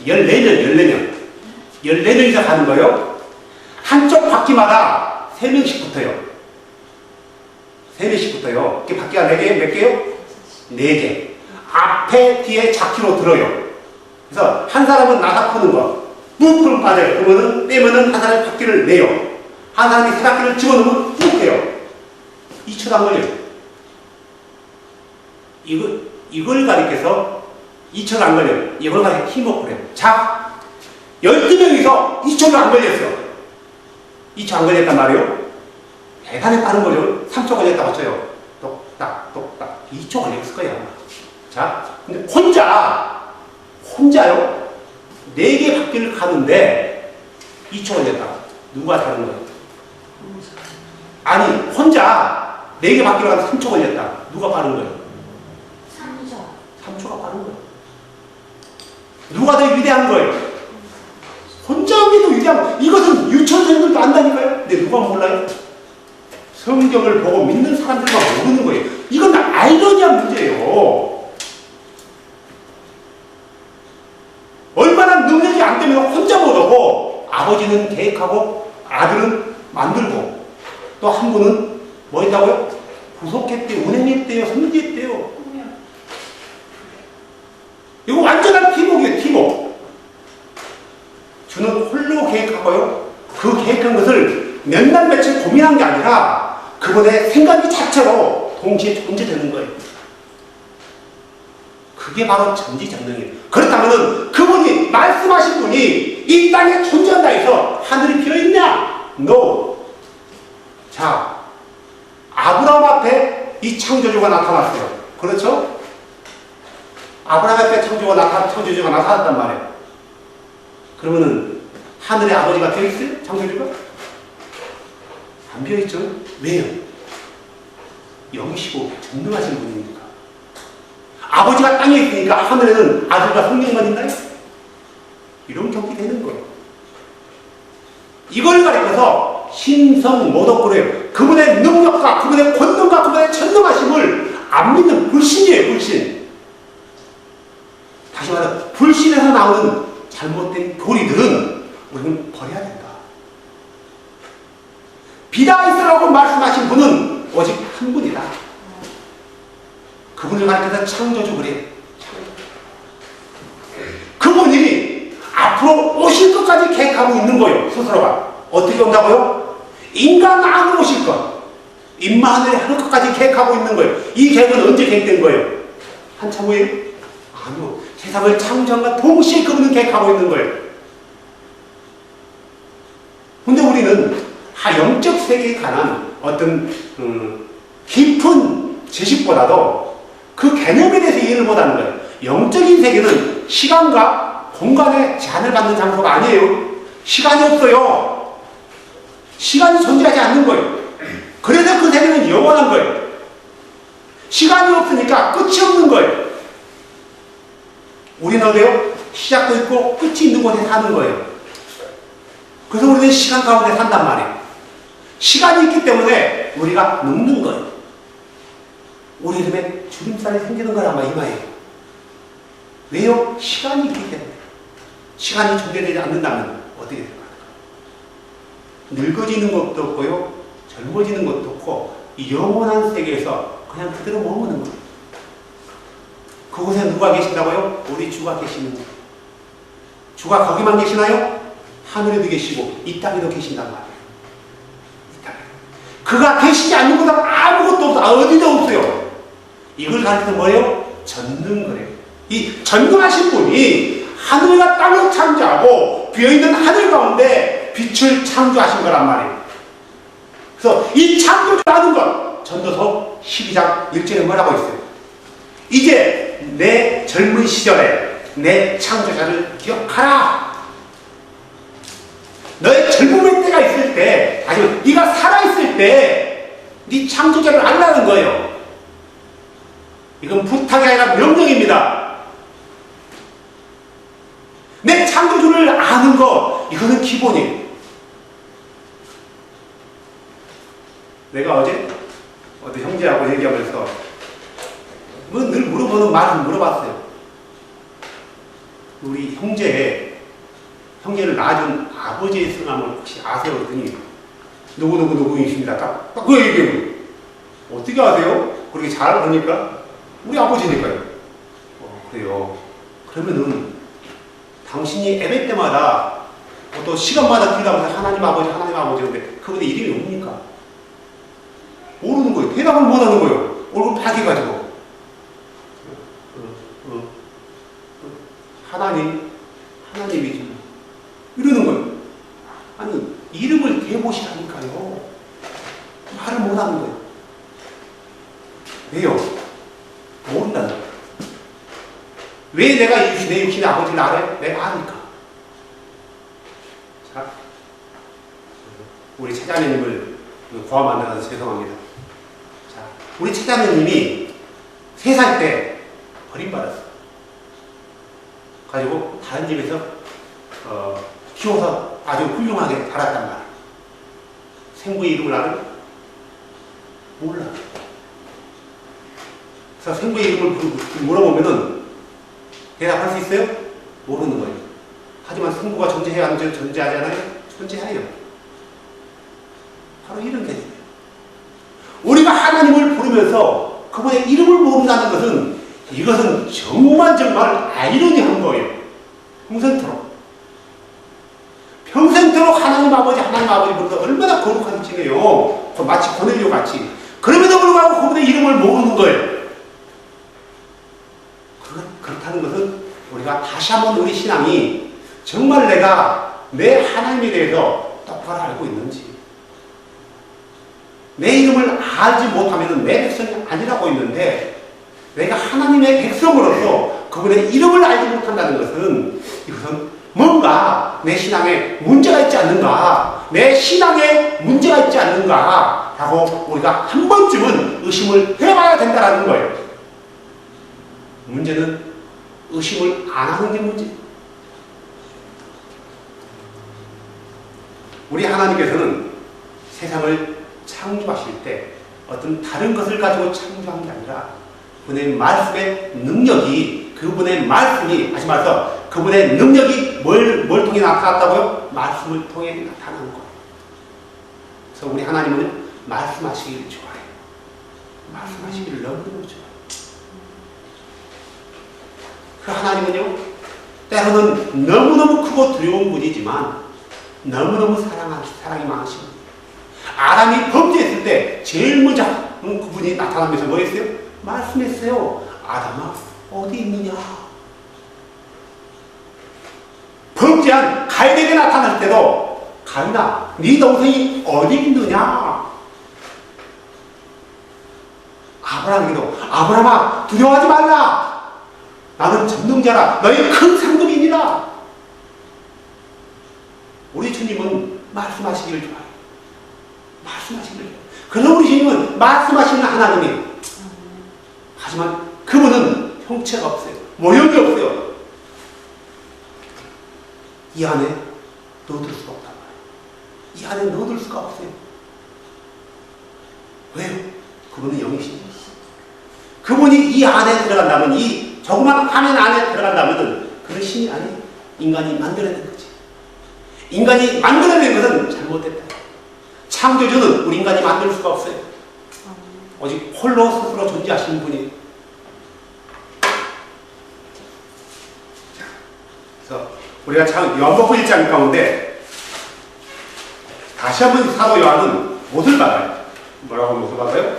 14명. 14명이서 가는 거예요. 한쪽 바퀴마다 3명씩 붙어요. 3명씩 붙어요. 이렇게 바퀴가 4개, 몇 개요? 4개. 앞에, 뒤에 자키로 들어요. 그래서 한 사람은 나사 푸는 거. 묵 빠져요. 그러면은, 떼면은 한 사람이 바퀴를 내요. 한 사람이 3바퀴를 집어넣으면 쭉 해요. 2초도 안 걸려요. 이걸 가리켜서 2초도 안 걸려요. 이걸 가리켜 팀워크를 해요. 자, 12명이서 2초도 안 걸렸어. 2초 안 걸렸단 말이에요. 대단히 빠른 거죠. 3초 걸렸다고 쳐요. 똑딱, 똑딱. 2초 걸렸을 거예요. 자, 근데 혼자요? 4개 바퀴를 가는데 2초 걸렸다. 누가 다른 거예요? 아니, 혼자 4개 바퀴를 가는데 3초 걸렸다. 누가 빠른 거예요? 3초가 빠른 거예요. 누가 더 위대한 거예요? 혼자 하기도 위대한 거예요. 이것은 유치원생들도 안다니까요. 근데 누가 몰라요? 성경을 보고 믿는 사람들만 모르는 거예요. 이건 다 아이러니한 문제예요. 얼마나 능력이 안 되면 혼자 못하고, 아버지는 계획하고, 아들은 만들고, 또 한 분은 뭐 했다고요? 구속했대요, 운행했대요, 섬기했대요. 이거 완전한 팀워크예요, 팀워크. 주는 홀로 계획하고요. 그 계획한 것을 몇 날 며칠 고민한 게 아니라 그분의 생각이 자체로 동시에 존재되는 거예요. 그게 바로 전지전능이에요. 그렇다면 그분이 말씀하신 분이 이 땅에 존재한다 해서 하늘이 비어있냐? No. 자, 아브라함 앞에 이 창조주가 나타났어요. 그렇죠? 아브라함 앞에 창조주가 나타났단 말이에요. 그러면은 하늘의 아버지가 비어있어요? 창조주가? 안 비어있죠? 왜요? 영이시고 전능하신 분이니까. 아버지가 땅에 있으니까 하늘에는 아들과 성령만 있나요? 이런 격이 되는 거예요. 이걸 가리켜서 신성모독구래요. 그분의 능력과 그분의 권능과 그분의 전능하심을 안 믿는 불신이에요, 불신. 다시 말해, 불신에서 나오는 잘못된 교리들은 우리는 버려야 된다. 비다이스라고 말씀하신 분은 오직 한 분이다. 그분을 가리켜서 창조주 그래요. 그분이 앞으로 오실 것까지 계획하고 있는 거예요, 스스로가. 어떻게 온다고요? 인간 안으로 오실 것. 임마누엘 하는 것까지 계획하고 있는 거예요. 이 계획은 언제 계획된 거예요? 한참 후에? 아니요. 세상을 창조한과 동시에 그분은 계획하고 있는 거예요. 근데 우리는 영적 세계에 관한 어떤 깊은 지식보다도 그 개념에 대해서 이해를 못하는 거예요. 영적인 세계는 시간과 공간의 제한을 받는 장소가 아니에요. 시간이 없어요. 시간이 존재하지 않는 거예요. 그래서 그 세계는 영원한 거예요. 시간이 없으니까 끝이 없는 거예요. 우리는 어때요? 시작도 있고 끝이 있는 곳에 사는 거예요. 그래서 우리는 시간 가운데 산단 말이에요. 시간이 있기 때문에 우리가 늙는 거예요. 우리 이름에 주름살이 생기는 거란 말이에요. 왜요? 시간이 있기 때문에. 시간이 존재되지 않는다면 어떻게 될까요? 늙어지는 것도 없고요, 젊어지는 것도 없고, 이 영원한 세계에서 그냥 그대로 머무는 거예요. 그곳에 누가 계신다고요? 우리 주가 계시는 거예요. 주가 거기만 계시나요? 하늘에도 계시고 이 땅에도 계신단 말이에요. 이 땅에. 그가 계시지 않는 곳은 아무것도 없어. 어디도 없어요. 이걸 가르쳐서 뭐예요? 전능거래요. 이 전능하신 분이 하늘과 땅을 창조하고 비어있는 하늘 가운데 빛을 창조하신 거란 말이에요. 그래서 이 창조라는 것, 전도서 12장 1절에 뭐라고 있어요? 이제 내 젊은 시절에 내 창조자를 기억하라. 너의 있을 때, 아니면 네가 살아있을 때 네 창조자를 알라는 거예요. 이건 부탁이 아니라 명령입니다. 내 창조주를 아는 것, 이거는 기본이에요. 내가 어제 형제하고 얘기하면서 뭐 늘 물어보는 말을 물어봤어요. 우리 형제를 낳아준 아버지의 성함을 혹시 아세요? 그랬더니 누구이십니다. 딱 그 얘기해요. 어떻게 아세요? 그렇게 잘 아니까? 우리 아버지니까요. 그래요. 그러면은 당신이 예배 때마다 또 시간마다 기도하면서 하나님 아버지 하는데 그분의 이름이 뭡니까? 모르는 거예요. 대답을 못하는 거예요. 얼굴 파개가지고. 하나님이지. 이러는 거예요. 아니, 이름을 대보시라니까요. 말을 못하는 거예요. 왜요? 모른다는 거예요. 왜 내가 내 육신의 아버지를 알아요? 내가 아니까. 자, 우리 최자매님을 고아 만나서 죄송합니다. 자, 우리 최자매님이 3살 때 버림받았어. 가지고 다른 집에서 키워서 아주 훌륭하게 자랐단 말이야. 생부의 이름을 알아요? 몰라. 그래서 생부의 이름을 물어보면은 대답할 수 있어요? 모르는 거예요. 하지만 생부가 존재해야 안 존재하지 않아요? 존재해요. 바로 이런 개념이에요. 우리가 하나님을 부르면서 그분의 이름을 모른다는 것은 이것은 정말 아이러니한 거예요. 평생토록 하나님 아버지 부르다 얼마나 거룩한 지네요. 마치 고넬료 같이. 그럼에도 불구하고 그분의 이름을 모르는 거예요. 그렇다는 것은 우리가 다시 한번 우리 신앙이 정말 내가 내 하나님에 대해서 똑바로 알고 있는지, 내 이름을 알지 못하면 내 백성이 아니라고 있는데 내가 하나님의 백성으로서 그분의 이름을 알지 못한다는 것은 이것은 뭔가 내 신앙에 문제가 있지 않는가, 내 신앙에 문제가 있지 않는가 라고 우리가 한 번쯤은 의심을 해봐야 된다는 거예요. 문제는 의심을 안 하는 게 문제예요. 우리 하나님께서는 세상을 창조하실 때 어떤 다른 것을 가지고 창조한 게 아니라 그분의 말씀의 능력이, 그분의 말씀이, 다시 말해서 그분의 능력이 뭘 통해 나타났다고요? 말씀을 통해 나타난 거예요. 그래서 우리 하나님은 말씀하시기를 좋아해요. 말씀하시기를 너무너무 좋아해요. 그 하나님은요, 때로는 너무너무 크고 두려운 분이지만 너무너무 사랑이 많으신 분이에요. 아담이 범죄했을 때 제일 먼저 그분이 나타나면서 뭐 했어요? 말씀했어요. 아담아, 어디 있느냐? 범죄한 가인에게 나타날 때도 가인아, 네 동생이 어디 있느냐? 아브라함에게도 아브라함아, 두려워하지 말라. 나는 전능자라. 너희 큰 상급이니라. 우리 주님은 말씀하시기를 좋아해요. 말씀하시기를 좋아해요. 그러나 우리 주님은 말씀하시는 하나님이에요. 하지만 그분은 형체가 없어요. 모형이 없어요. 이 안에 넣어둘 수가 없단 말이에요. 이 안에 넣어둘 수가 없어요. 왜요? 그분은 영이시죠. 그분이 이 안에 들어간다면, 이 조그만 화면 안에 들어간다면 그는 신이 아니에요. 인간이 만들어낸 거지. 인간이 만들어낸 것은 잘못됐다. 창조주는 우리 인간이 만들 수가 없어요. 오직 홀로 스스로 존재하시는 분이에요. 그래서 우리가 참 요한복음 1장 가운데 다시 한번 사도 요한은 못을 받아요. 뭐라고 못을 받아요?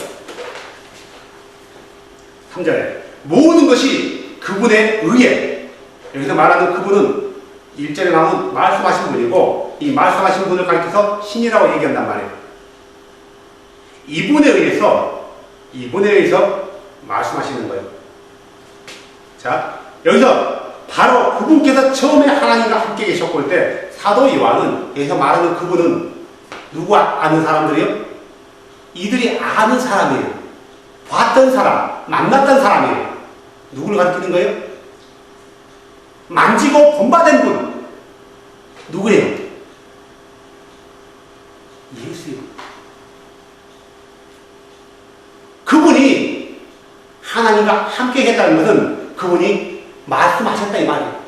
3절에 모든 것이 그분의 의에, 여기서 말하는 그분은 1절에 나오는 말씀하신 분이고, 이 말씀하신 분을 가리켜서 신이라고 얘기한단 말이에요. 이분에 의해서 말씀하시는 거예요. 자, 여기서 바로 그분께서 처음에 하나님과 함께 계셨고 할 때 사도 요한은 여기서 말하는 그분은 누구 아는 사람들이요? 이들이 아는 사람이에요. 봤던 사람, 만났던 사람이에요. 누구를 가리키는 거예요? 만지고 본받은 분. 누구예요? 예수요. 그분이 하나님과 함께 했다는 것은 그분이 말씀하셨다 이 말이에요.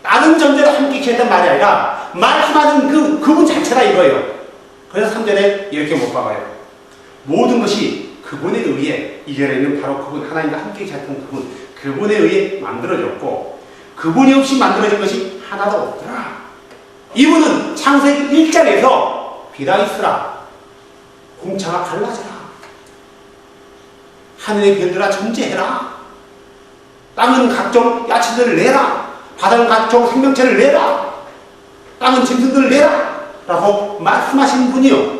다른 존재로 함께 했단 말이 아니라 말씀하는 그분 자체다 이거예요. 그래서 3절에 이렇게 못 박아요. 모든 것이 그분에 의해, 2절에는 바로 그분, 하나님과 함께 계셨던 그분에 의해 만들어졌고, 그분이 없이 만들어진 것이 하나도 없더라. 이분은 창세기 1장에서 비다 있으라, 공차가 갈라져라, 하늘의 별들아 존재해라, 땅은 각종 야채들을 내라, 바다는 각종 생명체를 내라, 땅은 짐승들을 내라 라고 말씀하신 분이요,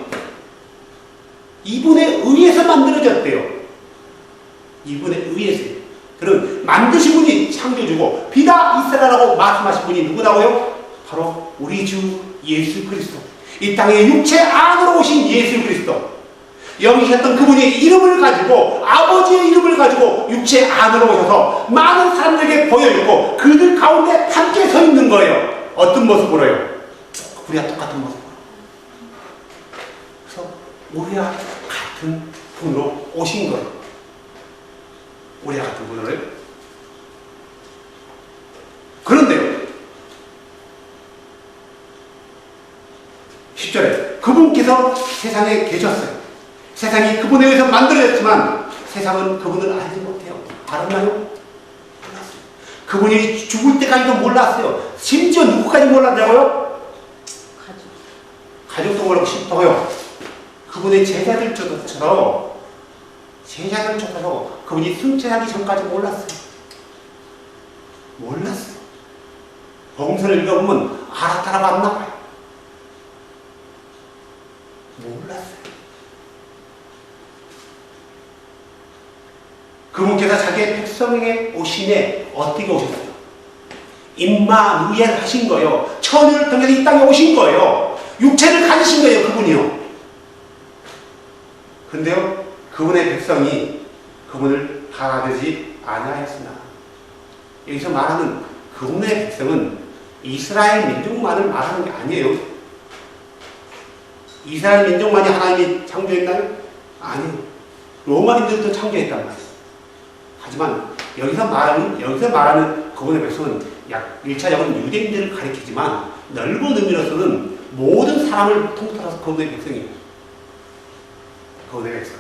이분에 의해서 만들어졌대요. 이분에 의해서요. 그럼 만드신 분이 창조주고 비다 있으라라고 말씀하신 분이 누구라고요? 바로 우리 주 예수 그리스도, 이 땅에 육체 안으로 오신 예수 그리스도, 여기 계셨던 그분의 이름을 가지고, 아버지의 이름을 가지고 육체 안으로 오셔서 많은 사람들에게 보여있고 그들 가운데 함께 서 있는 거예요. 어떤 모습으로요? 우리와 똑같은 모습으로. 그래서 우리와 같은 분으로 오신 거예요. 우리와 같은 분으로요. 그런데요, 10절에 그분께서 세상에 계셨어요. 세상이 그분에 의해서 만들어졌지만 세상은 그분을 알지 못해요. 알았나요? 몰랐어요. 그분이 죽을 때까지도 몰랐어요. 심지어 누구까지 몰랐냐고요? 가족도 모르고 싶어요. 그분의 제자들조차도 그분이 승천하기 전까지 몰랐어요. 몰랐어요. 복음서를 읽어보면 알았다라고 안 나와요. 몰랐어요. 그분께서 자기의 백성에게 오시네. 어떻게 오셨어요? 임마누엘 하신 거예요. 천유를 통해서 이 땅에 오신 거예요. 육체를 가지신 거예요. 그분이요. 근데요, 그분의 백성이 그분을 받아들이지 아니하였으나, 여기서 말하는 그분의 백성은 이스라엘 민족만을 말하는 게 아니에요. 이스라엘 민족만이 하나님이 창조했나요? 아니에요. 로마인들도 창조했단 말이에요. 하지만 여기서 말하는 그분의 백성은 약 1차적으로는 유대인들을 가리키지만 넓은 의미로서는 모든 사람을 통틀어서 그분의 백성이에요. 그분의 백성.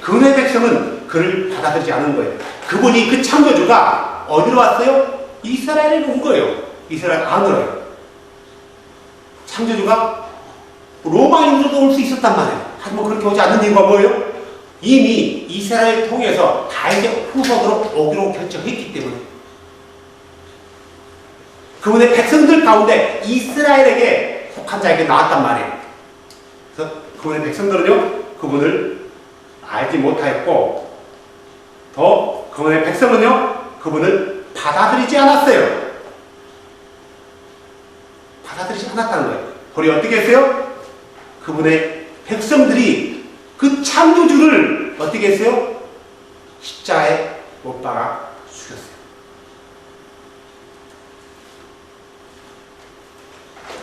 그분의 백성은 그를 받아들이지 않은 거예요. 그분이, 그 창조주가 어디로 왔어요? 이스라엘에 온 거예요. 이스라엘 안으로요. 창조주가 로마인으로도 올 수 있었단 말이에요. 하지만 그렇게 오지 않는 이유가 뭐예요? 이미 이스라엘을 통해서 다윗의 후손으로 오기로 결정했기 때문에. 그분의 백성들 가운데 이스라엘에게 속한 자에게 나왔단 말이에요. 그래서 그분의 백성들은요, 그분을 알지 못하였고, 더 그분의 백성은요, 그분을 받아들이지 않았어요. 받아들이지 않았다는 거예요. 우리 어떻게 했어요? 그분의 백성들이 그 창조주를 어떻게 했어요? 십자가에 못 박아 죽였어요.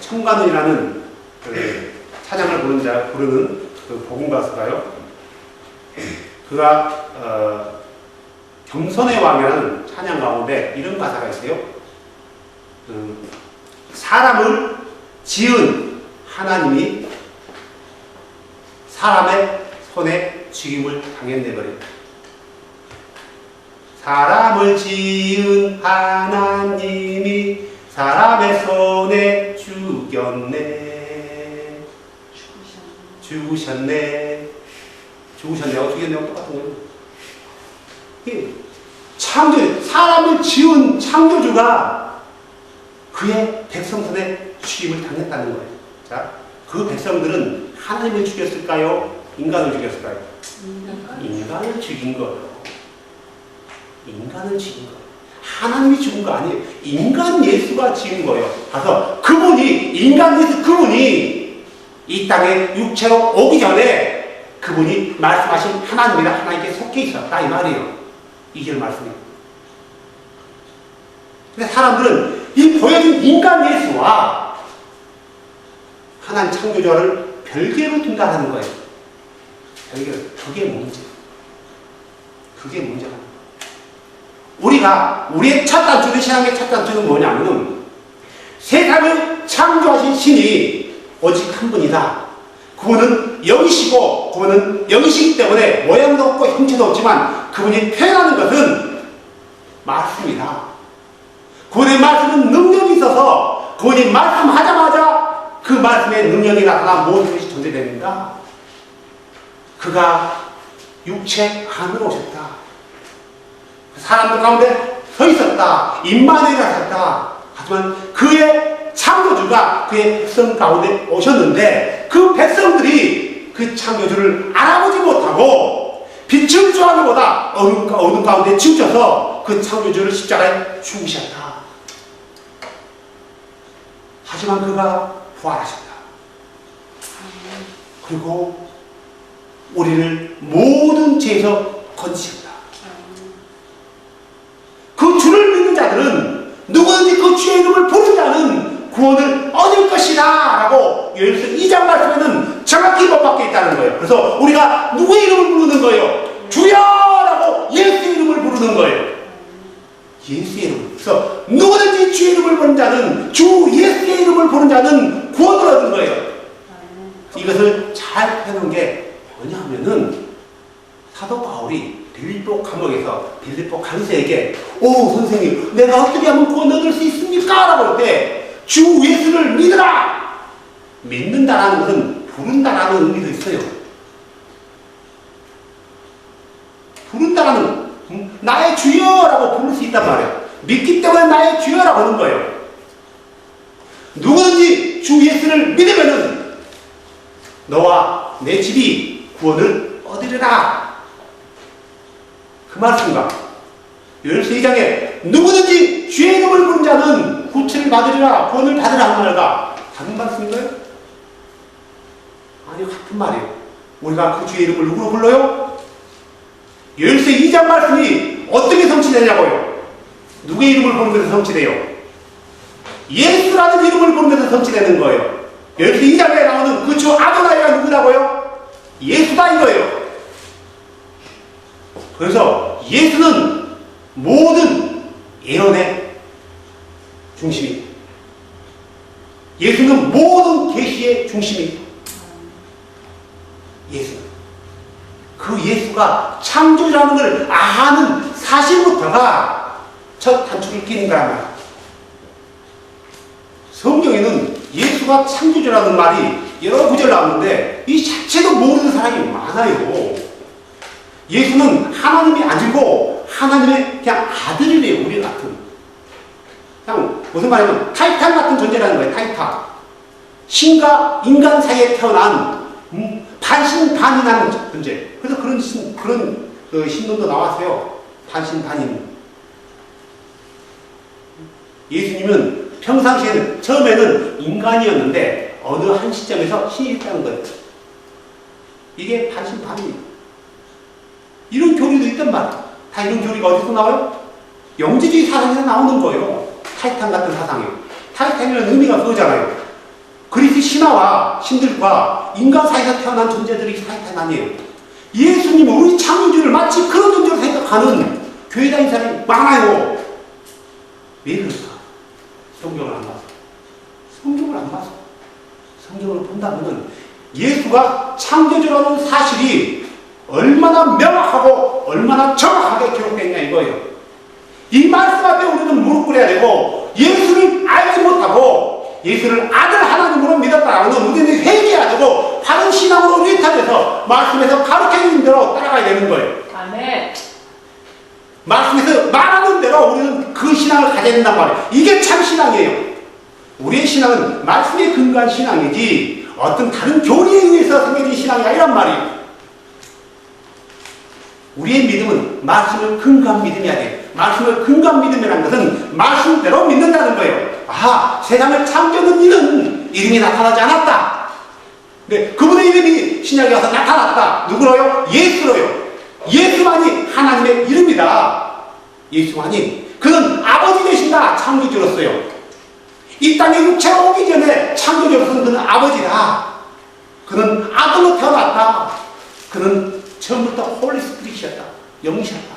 청관원이라는 그 찬양을 부르는 그 복음 가수가요, 그가 겸손의 왕이라는 찬양 가운데 이런 가사가 있어요. 사람을 지은 하나님이 사람의 손에 죽임을 당했네버린다. 사람을 지은 하나님이 사람의 손에 죽였네. 죽으셨네. 죽였네하고 똑같은 거예요. 사람을 지은 창조주가 그의 백성 손에 죽임을 당했다는 거예요. 자, 그 백성들은 하나님을 죽였을까요? 인간을 죽였을까요? 인간을 죽인 거예요. 인간을 죽인 거예요. 하나님이 죽은 거 아니에요. 인간 예수가 죽인 거예요. 그래서 그분이, 인간 예수 그분이 이 땅에 육체로 오기 전에 그분이 말씀하신 하나님이라 하나님께 속해 있었다 이 말이에요. 2절 말씀이에요. 근데 사람들은 이 보여진 인간 예수와 하나님 창조주를 별개로 둔다는 거예요. 별개로. 그게 문제. 그게 문제가. 우리가 우리의 첫 단추는 신앙의 첫 단추는 뭐냐면 세상을 창조하신 신이 오직 한 분이다. 그분은 영이시고 그분은 영이시기 때문에 모양도 없고 형체도 없지만 그분이 표현하는 것은 말씀이다. 그분의 말씀은 능력이 있어서 그분이 말씀하자마자 그 말씀의 능력이 나타나 모든 것이 존재됩니다. 그가 육체 안으로 오셨다. 사람들 가운데 서 있었다. 임마누엘이 하셨다. 하지만 그의 창조주가 그의 백성 가운데 오셨는데 그 백성들이 그 창조주를 알아보지 못하고 빛을 좋아하기보다 어둠 가운데 치우쳐서 그 창조주를 십자가에 죽으셨다. 하지만 그가 부활하셨다. 그리고 우리를 모든 죄에서 건지셨다. 그 주를 믿는 자들은 누구든지 그 주의 이름을 부르는 자는 구원을 얻을 것이다 라고 요엘서 2장 말씀에는 정확히 못 박혀 있다는 거예요. 그래서 우리가 누구의 이름을 부르는 거예요? 주여! 라고 예수의 이름을 부르는 거예요. 예수의 이름. 그래서 누구든지 주의 이름을 부르는 자는 주 예수의 이름을 부르는 자는 구원을 얻는 거예요. 이것을 잘 펴놓은 게 뭐냐면은 사도 바울이 빌립보 감옥에서 빌립보 간수에게 오 선생님 내가 어떻게 하면 구원 얻을 수 있습니까? 라고 할 때 주 예수를 믿으라! 믿는다라는 것은 부른다라는 의미도 있어요. 부른다라는 나의 주여라고 부를 수 있단 말이에요. 믿기 때문에 나의 주여라고 하는 거예요. 누구든지 주 예수를 믿으면은 너와 내 집이 구원을 얻으리라. 그 말씀과 요엘서 2장에 누구든지 주의 이름을 부른 자는 구원을 받으리라, 구원을 받으라 하는 말과 다른 말씀인가요? 아니요, 같은 말이에요. 우리가 그 주의 이름을 누구로 불러요? 요엘서 2장 말씀이 어떻게 성취되냐고요? 누구의 이름을 부르면서 성취돼요? 예수라는 이름을 부르면서 성취되는 거예요. 요엘서 2장에 나오는 그 주 아도나이가 누구라고요? 예수다 이거예요. 그래서 예수는 모든 예언의 중심이, 예수는 모든 계시의 중심이, 예수는 그 예수가 창조라는 걸 아는 사실부터가 첫 단추를 끼는 거란 성경에는 예수가 창조주라는 말이 여러 구절 나오는데 이 자체도 모르는 사람이 많아요. 예수는 하나님이 아니고 하나님의 그냥 아들이래요. 우리 같은. 그냥 무슨 말이냐면 타이탄 같은 존재라는 거예요. 타이탄. 신과 인간 사이에 태어난 반신반인하는 존재. 그래서 그런 신론도 나왔어요. 반신반인. 예수님은 평상시에는 처음에는 인간이었는데 어느 한 시점에서 신이 됐다는 거예요. 이게 반신반인이에요. 이런 교리도 있단 말이에요. 다 이런 교리가 어디서 나와요? 영지주의 사상에서 나오는 거예요. 타이탄 같은 사상이에요. 타이탄이라는 의미가 그거잖아요. 그리스 신화와 신들과 인간 사이에서 태어난 존재들이 타이탄 아니에요. 예수님은 우리 창조주를 마치 그런 존재로 생각하는 교회 다니는 사람이 많아요. 왜 그럴까? 성경을 안 봐서. 성경을 안 봐서. 성경을 본다면은 예수가 창조주라는 사실이 얼마나 명확하고 얼마나 정확하게 기록되어 있냐 이거예요. 이 말씀 앞에 우리는 무릎 꿇어야 되고 예수를 알지 못하고 예수를 아들 하나님으로 믿었다라는 우리는 회개해야 되고 바른 신앙으로 리턴해서 말씀에서 가르쳐주는 대로 따라가야 되는 거예요. 아멘. 말씀에서 말하는 대로 우리는 그 신앙을 가져야 된단 말이에요. 이게 참 신앙이에요. 우리의 신앙은 말씀에 근거한 신앙이지 어떤 다른 교리에 의해서 생겨진 신앙이 아니란 말이에요. 우리의 믿음은 말씀을 근거한 믿음이어야 돼요. 말씀을 근거한 믿음이라는 것은 말씀대로 믿는다는 거예요. 아, 세상을 창조하는 이는 이름이 나타나지 않았다. 근데 그분의 이름이 신약에 와서 나타났다. 누구로요? 예수로요. 예수만이 하나님의 이름이다. 예수만이. 그는 아버지 되신다. 창조주로서요. 이 땅에 육체가 오기 전에 창조주로서는 그는 아버지다. 그는 아들로 태어났다. 그는 처음부터 홀리 스피릿이었다. 영이셨다.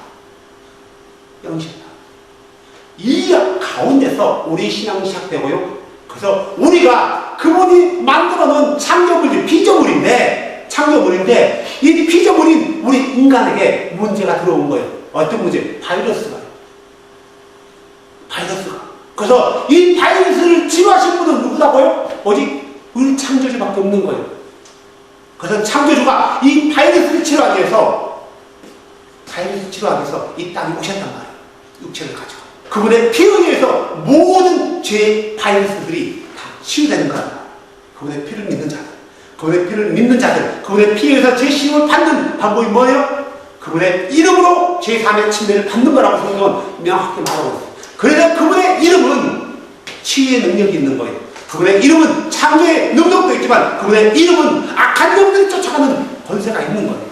영이셨다. 이 가운데서 우리 신앙이 시작되고요. 그래서 우리가 그분이 만들어 놓은 창조물이 피조물인데, 이 피조물인 우리 인간에게 문제가 들어온 거예요. 어떤 문제? 바이러스가. 그래서 이 바이러스를 치료하신 분은 누구다고요? 오직 우리 창조주밖에 없는 거예요. 그래서 창조주가 이 바이러스를 치료하기 위해서 이 땅에 오셨단 말이에요. 육체를 가지고. 그분의 피에 의해서 모든 죄의 바이러스들이 다 치유되는 거다. 그분의 피를 믿는 자들, 그분의 피에 의해서 죄 시험을 받는 방법이 뭐예요? 그분의 이름으로 제3의 침례를 받는 거라고 성경은 명확히 말하고 있어요. 그래서 그분의 이름은 치유의 능력이 있는 거예요. 그분의 이름은 창조의 능력도 있지만 그분의 이름은 악한 영들이 쫓아가는 권세가 있는 거예요.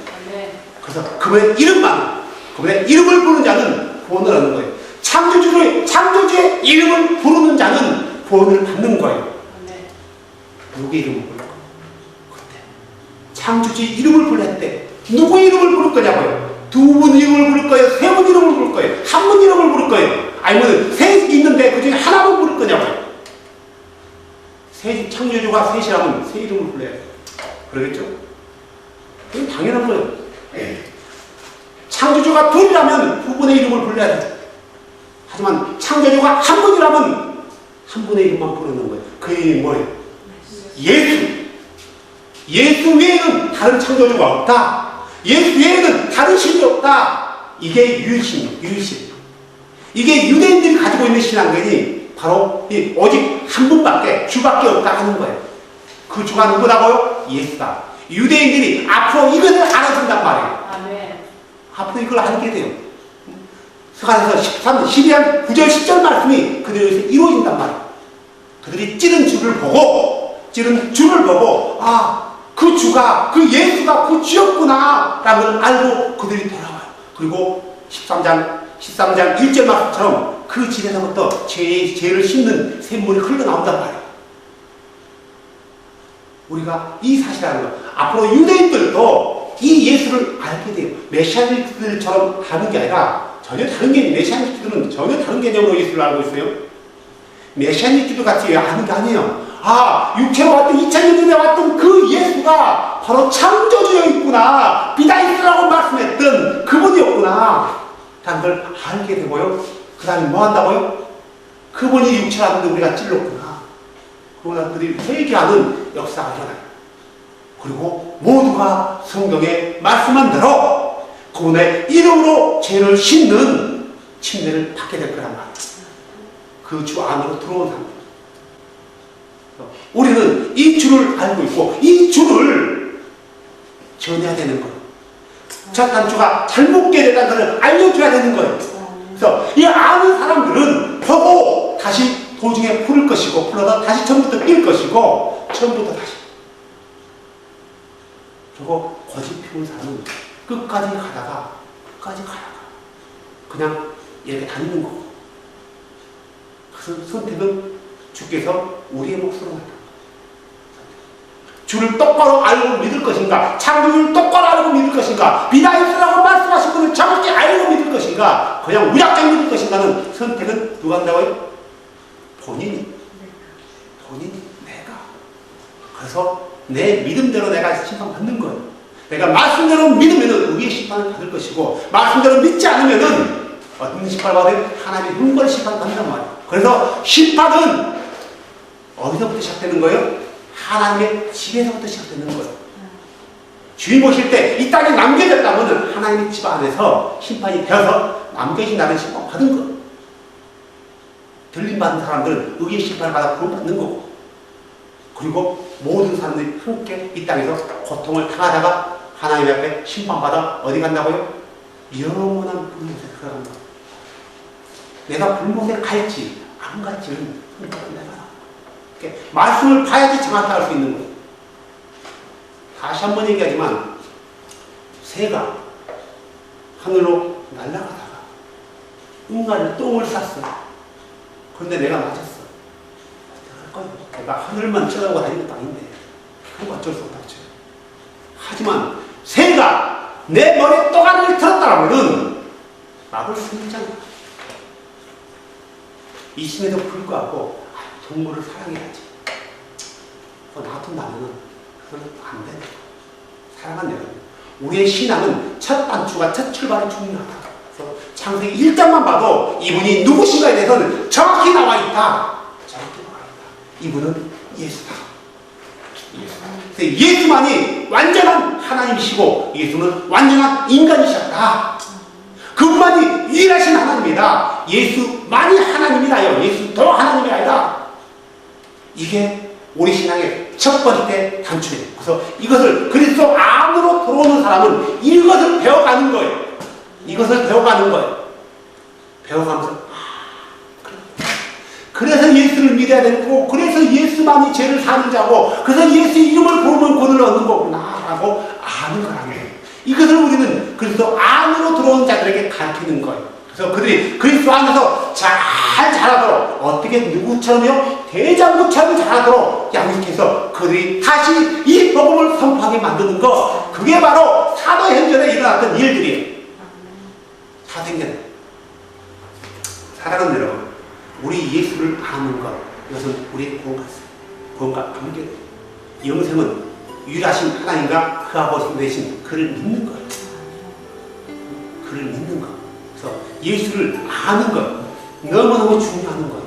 그래서 그분의 이름을 부르는 자는 구원을 얻는 거예요. 창조주의 이름을 부르는 자는 구원을 받는 거예요. 누구의 이름을 부를 거예요? 그때 창조주의 이름을 부를 때 누구의 이름을 부를 거냐고요? 두 분 이름을 부를 거예요? 세 분 이름을 부를 거예요? 한 분 이름을 부를 거예요? 아니면 셋이 있는데 그 중에 하나만 부를 거냐고요? 창조주가 셋이라면 세 이름을 불러야 돼요. 그러겠죠? 그건 당연한 거예요. 창조주가 둘이라면 두 분의 이름을 불러야 돼요. 하지만 창조주가 한 분이라면 한 분의 이름만 부르는 거예요. 그 이름이 뭐예요? 예수 외에는 다른 창조주가 없다. 예수 외에는 다른 신이 없다. 이게 유일신. 이게 유대인들이 가지고 있는 신앙견이 바로 오직 한 분밖에, 주밖에 없다 하는 거예요. 그 주가 누구라고요? 예수다. 유대인들이 앞으로 이것을 알아준단 말이에요. 아멘. 앞으로 이걸 알게 돼요. 스가랴서 12장 9절 10절 말씀이 그들에서 이루어진단 말이에요. 그들이 찌른 줄을 보고 그 주가, 그 예수가 그 주였구나 라는 걸 알고 그들이 돌아와요. 그리고 13장 1절 말씀처럼 그 집에서부터 죄를 씻는 샘물이 흘러나온단 말이에요. 우리가 이 사실을 아는 거예요. 앞으로 유대인들도 이 예수를 알게 돼요. 메시아니스트들처럼 하는 게 아니라 전혀 다른 개념, 메시아니스트들은 전혀 다른 개념으로 예수를 알고 있어요. 메시아니스트들 같이 하는 게 아니에요. 육체로 왔던 2000년 전에 왔던 그 예수가 바로 창조주였구나. 비다이스라고 말씀했던 그분이었구나. 라는 걸 알게 되고요. 그 다음에 뭐 한다고요? 그분이 육체라는데 우리가 찔렀구나. 그분들이 회개하는 역사가 일어나요. 그리고 모두가 성경에 말씀한 대로 그분의 이름으로 죄를 씻는 침례를 받게 될 거란 말이에요. 그 주 안으로 들어온 사람. 우리는 이 주를 알고 있고 이 주를 전해야 되는 거예요. 착한 주가 잘못게 됐다는 것을 알려줘야 되는 거예요. 그래서 이 아는 사람들은 보고 다시 도중에 풀을 것이고 풀어서 다시 처음부터 뛸 것이고 처음부터 다시. 그리고 거짓 피운 사람은 끝까지 가다가 그냥 이렇게 다니는 거고. 그 선택은 주께서 우리의 몫으로 한다. 주를 똑바로 알고 믿을 것인가, 창조주를 똑바로 알고 믿을 것인가, 비다이스라고 말씀하신 분을 정확히 알고 믿을 것인가, 그냥 무작정 믿을 것인가는 선택은 누가 한다고요? 본인이, 내가. 그래서 내 믿음대로 내가 심판받는 거예요. 내가 말씀대로 믿으면 의의 심판을 받을 것이고, 말씀대로 믿지 않으면 어떤 심판을 받으면 하나님의 흉벌 심판을 받는단 말이에요. 그래서 심판은 어디서부터 시작되는 거예요? 하나님의 집에서부터 시작되는 거예요. 주인 오실 때 이 땅에 남겨졌다면 하나님의 집 안에서 심판이 되어서 남겨진다는 심판 받은 거예요. 들림받은 사람들은 의의 심판을 받아 구원받는 거고, 그리고 모든 사람들이 함께 이 땅에서 고통을 당하다가 하나님 앞에 심판받아 어디 간다고요? 영원한 불못에 들어간다. 내가 불못에 갈지 안 갈지는 선택은 내가. 말씀을 봐야지 정확히 알 수 있는 거예요. 다시 한번 얘기하지만 새가 하늘로 날아가다가 인간이 똥을 쌌어. 그런데 내가 맞았어. 내가 하늘만 쳐다보고 다니는 것도 아닌데 그건 어쩔 수 없다. 하지만 새가 내 머리에 또가리를 틀었다라면은 막을 수 있잖아. 이심에도 불구하고 동물을 사랑해야지. 놔둔다면은 그건 안 된다. 사랑한대요. 우리의 신앙은 첫 단추가 첫 출발이 중요하다. 그래서 창세기 1장만 봐도 이분이 누구신가에 대해서는 정확히 나와 있다. 정확히 나와 있다. 이분은 예수다. 예수만이 완전한 하나님이시고 예수는 완전한 인간이셨다. 그분만이 유일하신 하나님이다. 예수만이 하나님이라요. 예수도 하나님이 아니다. 이게 우리 신앙의 첫 번째 단추예요. 그래서 이것을 그리스도 안으로 들어오는 사람은 이것을 배워가는 거예요. 이것을 배워가는 거예요. 배워가면서 그래서 예수를 믿어야 되는 거고, 그래서 예수만이 죄를 사는 자고, 그래서 예수 이름을 부르면 구원을 얻는 거구나라고 아는 거라는 거예요. 이것을 우리는 그리스도 안으로 들어온 자들에게 가르치는 거예요. 그래서 그들이 그리스도 안에서 잘 자라도록, 어떻게 누구처럼요? 대장부처럼 자라도록 양육해서 그들이 다시 이 복음을 선포하게 만드는 거, 그게 바로 사도행전에 일어났던 일들이에요. 사도행전. 사랑하는 여러분, 우리 예수를 아는 것, 이것은 우리의 구원과 관계. 영생은 유일하신 하나님과 그 아버지 되신 그를 믿는 거예요. 그를 믿는 것. 그래서 예수를 아는 것, 너무너무 중요한 거예요.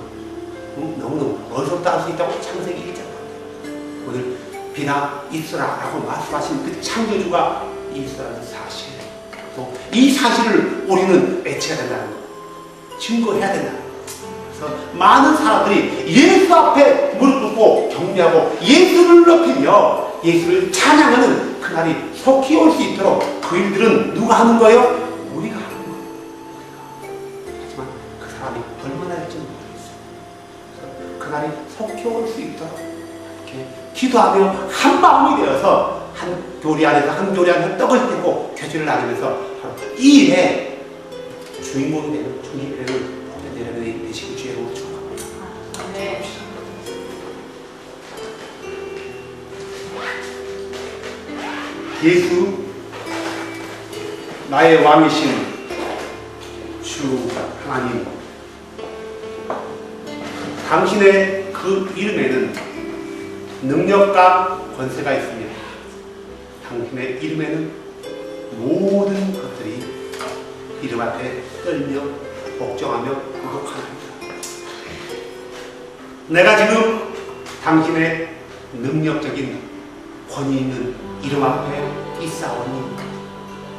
너무너무 어디서부터 알 수 있다고? 창세기 1장. 오늘 비나 있으라 라고 말씀하신 그 창조주가 예수라는 사실. 또 이 사실을 우리는 외쳐야 된다는 거, 증거해야 된다는 거. 그래서 많은 사람들이 예수 앞에 무릎 꿇고 경배하고 예수를 높이며 예수를 찬양하는 그날이 속히 올 수 있도록 그 일들은 누가 하는 거예요? 우리가 하는 거예요. 하지만 그 사람이 얼마나 될지는 모르겠어요. 그래서 그날이 속히 올 수 있도록 이렇게 기도하며 한 마음이 되어서 한 교리 안에서 한 교리 안에서 떡을 떼고 교제를 나누면서 이 일에 주인공이 되는 주님이 되는 여러분이 되시기 주의로 축복합니다. 네. 예수 나의 왕이신 주 하나님, 당신의 그 이름에는 능력과 권세가 있습니다. 당신의 이름에는 모든 것들이 이름 앞에 떨며 복종하며 구독합니다. 내가 지금 당신의 능력적인 권위 있는 이름 앞에 있사오니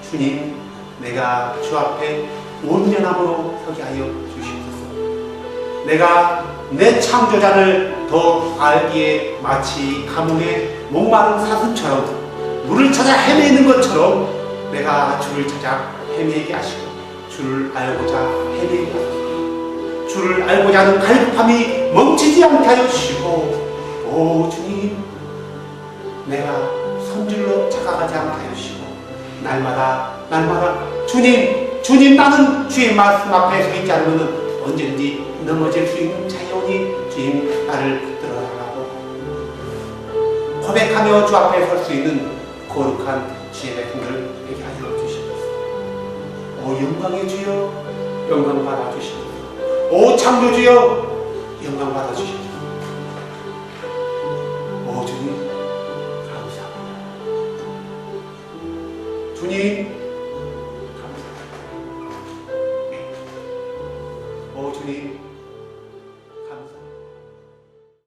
주님, 내가 주 앞에 온전함으로 서게 하여 주시옵소서. 내가 내 창조자를 더 알기에 마치 가뭄에 목마른 사슴처럼 물을 찾아 헤매는 것처럼 내가 주를 찾아 헤매게 하시고 주를 알고자 헤매게 하시고 주를 알고자 하는 갈급함이 멈추지 않게 하여 주시고, 오 주님, 내가 선줄로 착각하지 않게 하여 주시고 날마다 주님 나는 주의 말씀 앞에 서 있지 않으면 언제든지 넘어질 수 있는 자연이 주님 나를 들어달라고 고백하며 주 앞에 설 수 있는 거룩한 주의 백성들을 되게 하여 주시옵소서. 오 영광의 주여, 영광 받아 주시옵소서. 오 창조주여, 영광 받아 주시옵소서. 오 주님 감사합니다. 주님 감사합니다. 오 주님